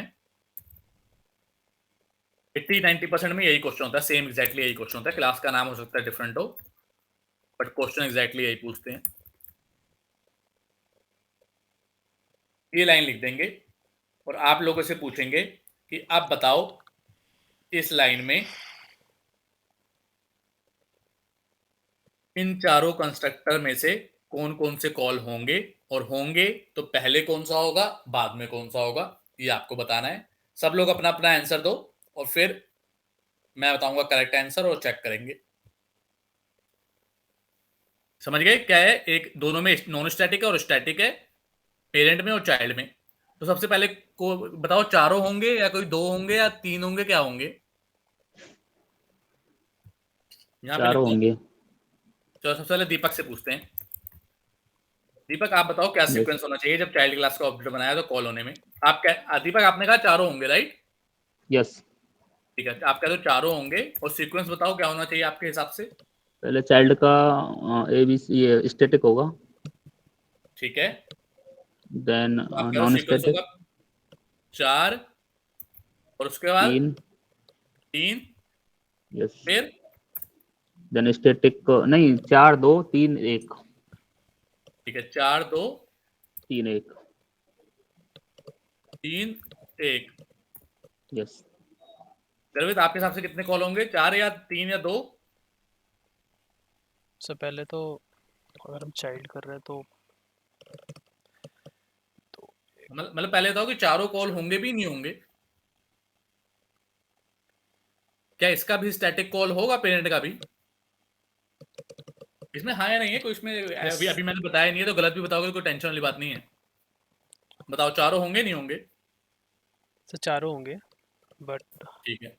80-90% में यही क्वेश्चन होता है, सेम एग्जैक्टली यही क्वेश्चन होता है। क्लास का नाम हो सकता है डिफरेंट हो, बट क्वेश्चन एग्जैक्टली यही पूछते हैं। ये लाइन लिख देंगे और आप लोगों से पूछेंगे कि आप बताओ इस लाइन में इन चारों कंस्ट्रक्टर में से कौन कौन से कॉल होंगे, और होंगे तो पहले कौन सा होगा, बाद में कौन सा होगा, ये आपको बताना है। सब लोग अपना अपना आंसर दो और फिर मैं बताऊंगा करेक्ट आंसर और चेक करेंगे। समझ गए क्या है? एक दोनों में नॉन स्टैटिक है और स्टैटिक है, पेरेंट में और चाइल्ड में। तो सबसे पहले को बताओ, चारों होंगे या कोई दो होंगे या तीन होंगे, क्या होंगे? यहाँ पे लिख चारों दो। होंगे। चलो सबसे पहले दीपक से पूछते हैं। दीपक आप बताओ क्या यस सीक्वेंस होना चाहिए जब चाइल्ड क्लास का ऑब्जेक्ट बनाया तो कॉल होने में? आप क्या दीपक आपने कहा चारों होंगे, राइट? यस। ठीक है, आप कहते हो चारों होंगे और सीक्वेंस बताओ क्या होना चाहिए आपके हिसाब से। पहले चाइल्ड का ABC ये स्टैटिक होगा, ठीक है, देन तो आप कह रहे हो नॉन सीक्वेंस स्टैटिक होगा 4 और उसके बाद 3। 3, यस। फिर देन स्टैटिक नहीं, 4 2 3 1। ठीक है, 4 2 3 1। 3 1। यस। गर्वित आपके हिसाब से कितने कॉल होंगे, 4 या 3 या 2? सबसे पहले तो अगर हम चाइल्ड कर रहे हैं तो मतलब पहले बताओ कि चारों कॉल होंगे भी नहीं होंगे? क्या इसका भी स्टैटिक कॉल होगा, पेरेंट का भी? इसमें हाँ या नहीं है कोई, इसमें अभी अभी मैंने बताया नहीं है तो गलत भी बताओगे तो कोई टेंशन वाली बात नहीं है। बताओ चारों होंगे नहीं होंगे? तो चारों होंगे, बट ठीक है,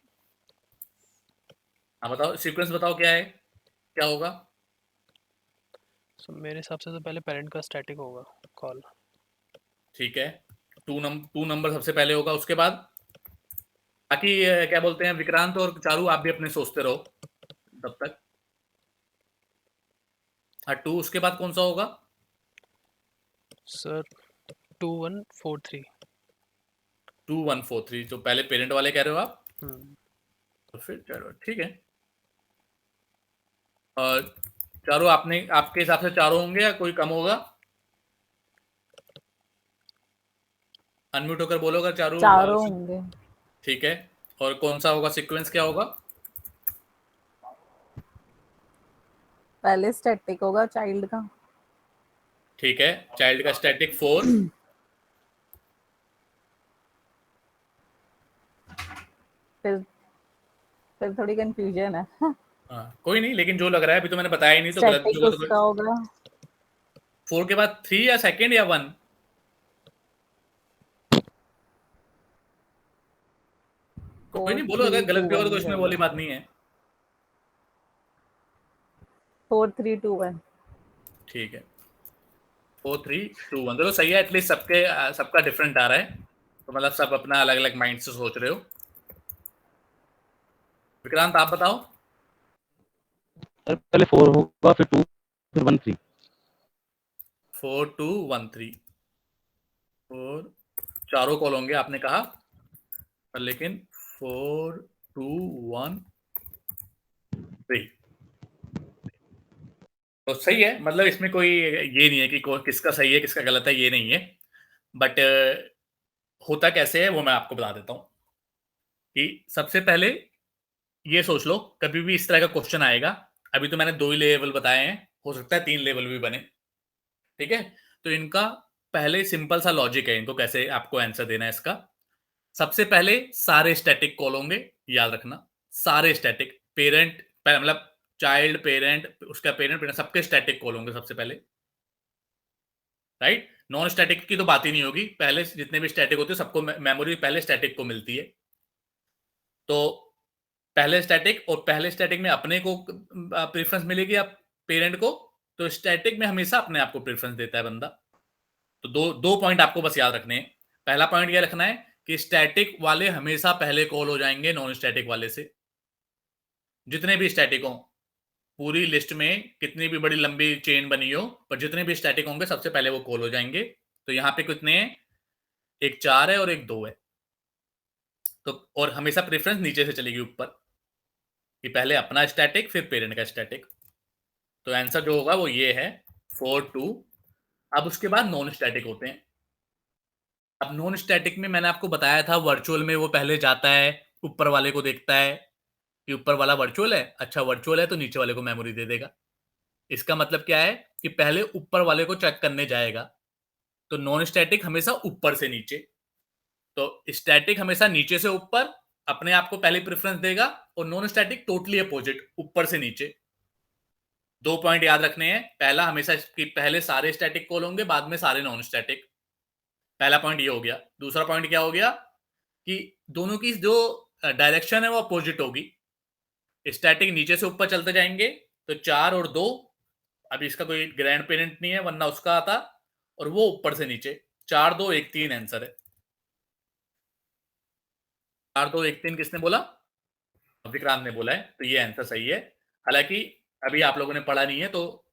हाँ बताओ सीक्वेंस बताओ क्या है, क्या होगा? मेरे हिसाब से तो पहले पेरेंट का स्टैटिक होगा कॉल। ठीक है, टू नंबर सबसे पहले होगा, उसके बाद बाकी क्या बोलते हैं विक्रांत और चारू, आप भी अपने सोचते रहो तब तक। हाँ 2, उसके बाद कौन सा होगा? सर 2 1 4 3। 2 1 4 3, तो पहले पेरेंट वाले कह रहे हो आप, हम्म। तो फिर चलो ठीक है। और चारों आपने, आपके हिसाब से चारों होंगे या कोई कम होगा? अनम्यूट होकर बोलो अगर चारों चारों होंगे। ठीक है, और कौन सा होगा, सीक्वेंस क्या होगा? पहले स्टैटिक होगा चाइल्ड का। ठीक है, चाइल्ड का स्टैटिक 4। फिर थोड़ी कंफ्यूजन है। हाँ कोई नहीं, लेकिन जो लग रहा है अभी तो मैंने बताया ही नहीं, तो गलत भी स्टैटिक होगा उसका तो। होगा 4 के बाद 3 या सेकंड या 1? कोई 4 नहीं, बोलो, अगर 3 गलत 2 भी होगा तो 1 इसमें रहेगा। वाली बात नहीं है। 4 3 2 1। ठीक है, 4 3 2 1, चलो सही है, एटलीस्ट सबके सबका डिफरेंट आ रहा है, तो मतलब सब अपना अलग अलग माइंड से सोच रहे हो। विक्रांत आप बताओ। सर पहले 4 होगा, फिर 2, फिर 1 3। 4 2 1 3, और चारों कॉल होंगे आपने कहा, पर लेकिन 4 2 1 3 तो सही है, मतलब इसमें कोई ये नहीं है कि किसका सही है किसका गलत है, ये नहीं है। बट होता कैसे है वो मैं आपको बता देता हूँ कि सबसे पहले ये सोच लो, कभी भी इस तरह का क्वेश्चन आएगा, अभी तो मैंने 2 ही लेवल बताए हैं, हो सकता है 3 लेवल भी बने, ठीक है? तो इनका पहले सिंपल सा लॉजिक है, इनको कैसे आपको आंसर देना है इसका। सबसे पहले सारे स्टैटिक कॉल होंगे, याद रखना, सारे स्टैटिक, पेरेंट मतलब चाइल्ड, पेरेंट, उसका पेरेंट पेरेंट सबके स्टैटिक कॉल होंगे सबसे पहले, राइट? नॉन स्टैटिक की तो बात ही नहीं होगी, पहले जितने भी स्टैटिक होते हैं सबको मेमोरी पहले स्टैटिक को मिलती है। तो पहले स्टैटिक, और पहले स्टैटिक में अपने को प्रेफरेंस मिलेगी या पेरेंट को, तो स्टैटिक में हमेशा अपने आप को प्रेफरेंस देता है बंदा। तो दो दो पॉइंट आपको बस याद रखने हैं। पहला पॉइंट ये रखना है कि स्टैटिक वाले हमेशा पहले कॉल हो जाएंगे नॉन स्टैटिक वाले से, जितने भी स्टैटिक हों, पूरी लिस्ट में कितनी भी बड़ी लंबी चेन बनी हो, पर जितने भी स्टैटिक होंगे सबसे पहले वो कॉल हो जाएंगे। तो यहाँ पे कितने हैं, एक 4 है और एक 2 है। तो और हमेशा प्रेफरेंस नीचे से चलेगी ऊपर, कि पहले अपना स्टैटिक फिर पेरेंट का स्टैटिक। तो आंसर जो होगा वो ये है 4 2। अब उसके बाद नॉन स्टैटिक होते हैं। अब नॉन स्टैटिक में मैंने आपको बताया था, वर्चुअल में वो पहले जाता है, ऊपर वाले को देखता है कि ऊपर वाला वर्चुअल है, अच्छा वर्चुअल है तो नीचे वाले को मेमोरी दे देगा। इसका मतलब क्या है कि पहले ऊपर वाले को चेक करने जाएगा। तो नॉन स्टैटिक हमेशा ऊपर से नीचे, तो स्टैटिक हमेशा नीचे से ऊपर अपने आप को पहले प्रेफरेंस देगा, और नॉन स्टैटिक टोटली अपोजिट, ऊपर से नीचे। 2 पॉइंट याद रखने हैं। पहला हमेशा कि पहले सारे स्टैटिक कॉल होंगे, बाद में सारे नॉन स्टैटिक। पहला पॉइंट ये हो गया। दूसरा पॉइंट क्या हो गया कि दोनों की जो डायरेक्शन है वो अपोजिट होगी। स्टैटिक नीचे से ऊपर चलते जाएंगे, तो 4 और 2, अभी इसका कोई ग्रैंड पेरेंट नहीं है वरना उसका आता, और वो ऊपर से नीचे। 4 2 1 3 आंसर है। 4 2 1 3 किसने बोला? विक्रांत ने बोला है, तो ये आंसर सही है। हालांकि अभी आप लोगों ने पढ़ा नहीं है, तो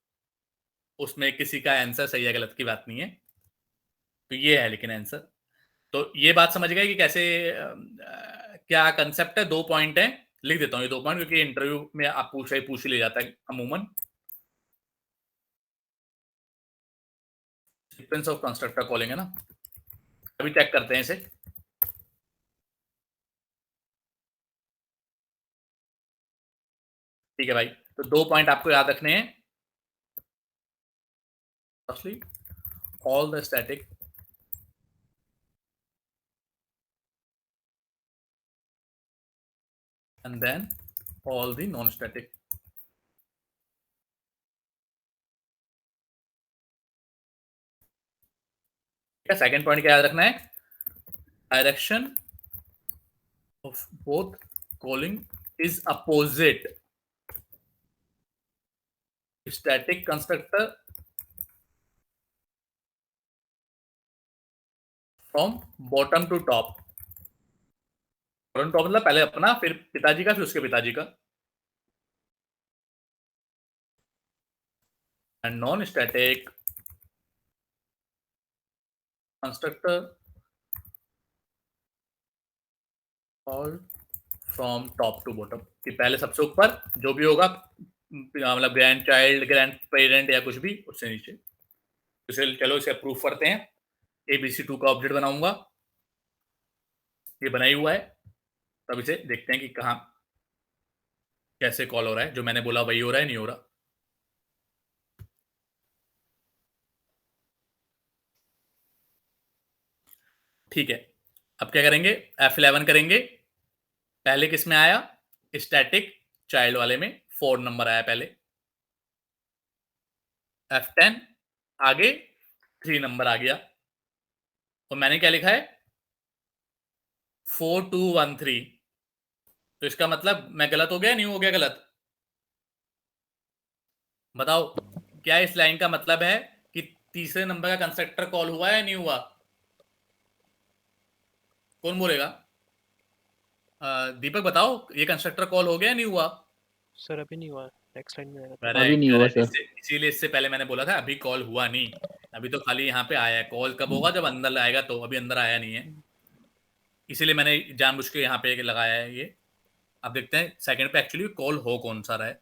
उसमें किसी का आंसर सही है गलत की बात नहीं है। तो ये है लेकिन आंसर। तो ये बात समझ गए कि कैसे क्या कंसेप्ट है। 2 पॉइंट है, लिख देता हूँ ये 2 पॉइंट, क्योंकि इंटरव्यू में आप पूछ ही ले जाता है अमूमन। सीक्वेंस ऑफ कंस्ट्रक्टर कॉलिंग है ना, अभी चेक करते हैं इसे। ठीक है भाई, तो 2 पॉइंट आपको याद रखने हैं। Firstly all the static and then all the non-static. Second point क्या याद रखना है? Direction of both calling is opposite. Static constructor from bottom to top. Bottom top मतलब पहले अपना, फिर पिताजी का, फिर उसके पिताजी का। And non static constructor all from top to bottom, कि पहले सबसे ऊपर जो भी होगा, मतलब ग्रैंड चाइल्ड, ग्रैंड पेरेंट या कुछ भी, उससे नीचे। इसे चलो इसे अप्रूव करते हैं। ABC2 का ऑब्जेक्ट बनाऊंगा, ये बना ही हुआ है। तब इसे देखते हैं कि कहाँ कैसे कॉल हो रहा है। जो मैंने बोला वही हो रहा है, नहीं हो रहा। ठीक है, अब क्या करेंगे? F11 करेंगे। पहले किस में आया? स्टैटिक चाइल्ड वाले में 4 नंबर आया पहले। F10 आगे 3 नंबर आ गया, और मैंने क्या लिखा है? 4213। तो इसका मतलब मैं गलत हो गया, नहीं हो गया गलत? बताओ, क्या इस लाइन का मतलब है कि तीसरे नंबर का कंस्ट्रक्टर कॉल हुआ या नहीं हुआ? कौन बोलेगा? दीपक बताओ, ये कंस्ट्रक्टर कॉल हो गया नहीं हुआ? सर अभी नहीं हुआ, नेक्स्ट लाइन में आएगा। अभी नहीं हुआ सर। इसीलिए इससे पहले मैंने बोला था अभी कॉल हुआ नहीं, अभी तो खाली यहाँ पे आया है। कॉल कब होगा? जब अंदर आएगा, तो अभी अंदर आया नहीं है, इसीलिए मैंने जानबूझ के यहाँ पे लगाया है ये। अब देखते हैं सेकंड पे एक्चुअली कॉल हो कौन सा रहा है।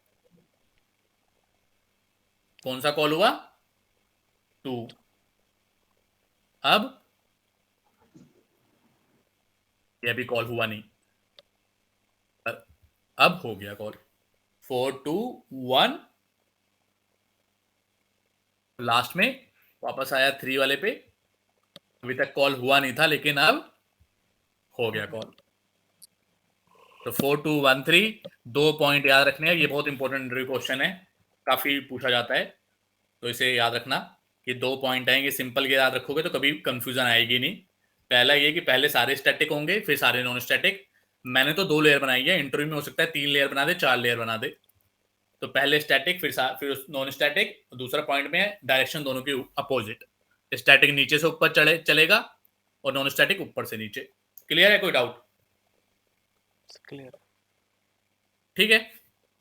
कौन सा कॉल हुआ? 2। अब ये अभी कॉल हुआ नहीं, पर अब हो गया कॉल। 421 लास्ट में वापस आया 3 वाले पे। अभी तक कॉल हुआ नहीं था, लेकिन अब हो गया कॉल। तो 4213, 2 पॉइंट याद रखने हैं। ये बहुत इंपॉर्टेंट इंटरव्यू क्वेश्चन है, काफी पूछा जाता है, तो इसे याद रखना कि 2 पॉइंट आएंगे। सिंपल के याद रखोगे तो कभी कंफ्यूजन आएगी नहीं। पहला ये कि पहले सारे स्टैटिक होंगे, फिर सारे नॉन स्टैटिक। मैंने तो 2 लेयर बनाई है, इंटरव्यू में हो सकता है 3 लेयर बना दे, 4 लेयर बना दे। तो पहले स्टैटिक, फिर नॉन स्टैटिक। दूसरा पॉइंट में है डायरेक्शन दोनों की अपोजिट। स्टैटिक नीचे से ऊपर चलेगा, और नॉन स्टैटिक ऊपर से नीचे। क्लियर है? कोई डाउट? क्लियर। ठीक है,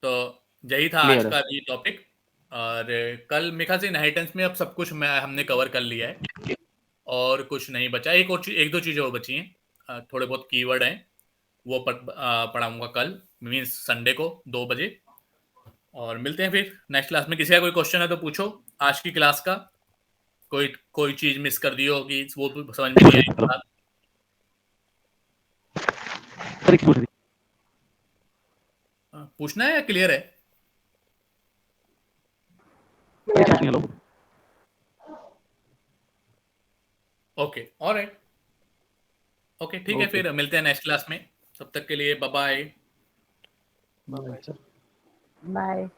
तो यही था आज Clear है। का ये टॉपिक। और कल मेरे ख्याल से इनहेरिटेंस में अब सब कुछ हमने कवर कर लिया है, और कुछ नहीं बचा। एक दो चीजें और बची हैं, थोड़े बहुत कीवर्ड हैं, वो पढ़ाऊंगा कल, मीन्स संडे को 2 बजे। और मिलते हैं फिर नेक्स्ट क्लास में। किसी का कोई क्वेश्चन है तो पूछो आज की क्लास का। कोई चीज मिस कर दी हो कि वो समझ में नहीं आई, पूछना है या क्लियर है? हेलो ओके ऑलराइट, ओके ठीक है, Okay. फिर मिलते हैं नेक्स्ट क्लास में। तब तक के लिए bye bye. Bye sir. Bye.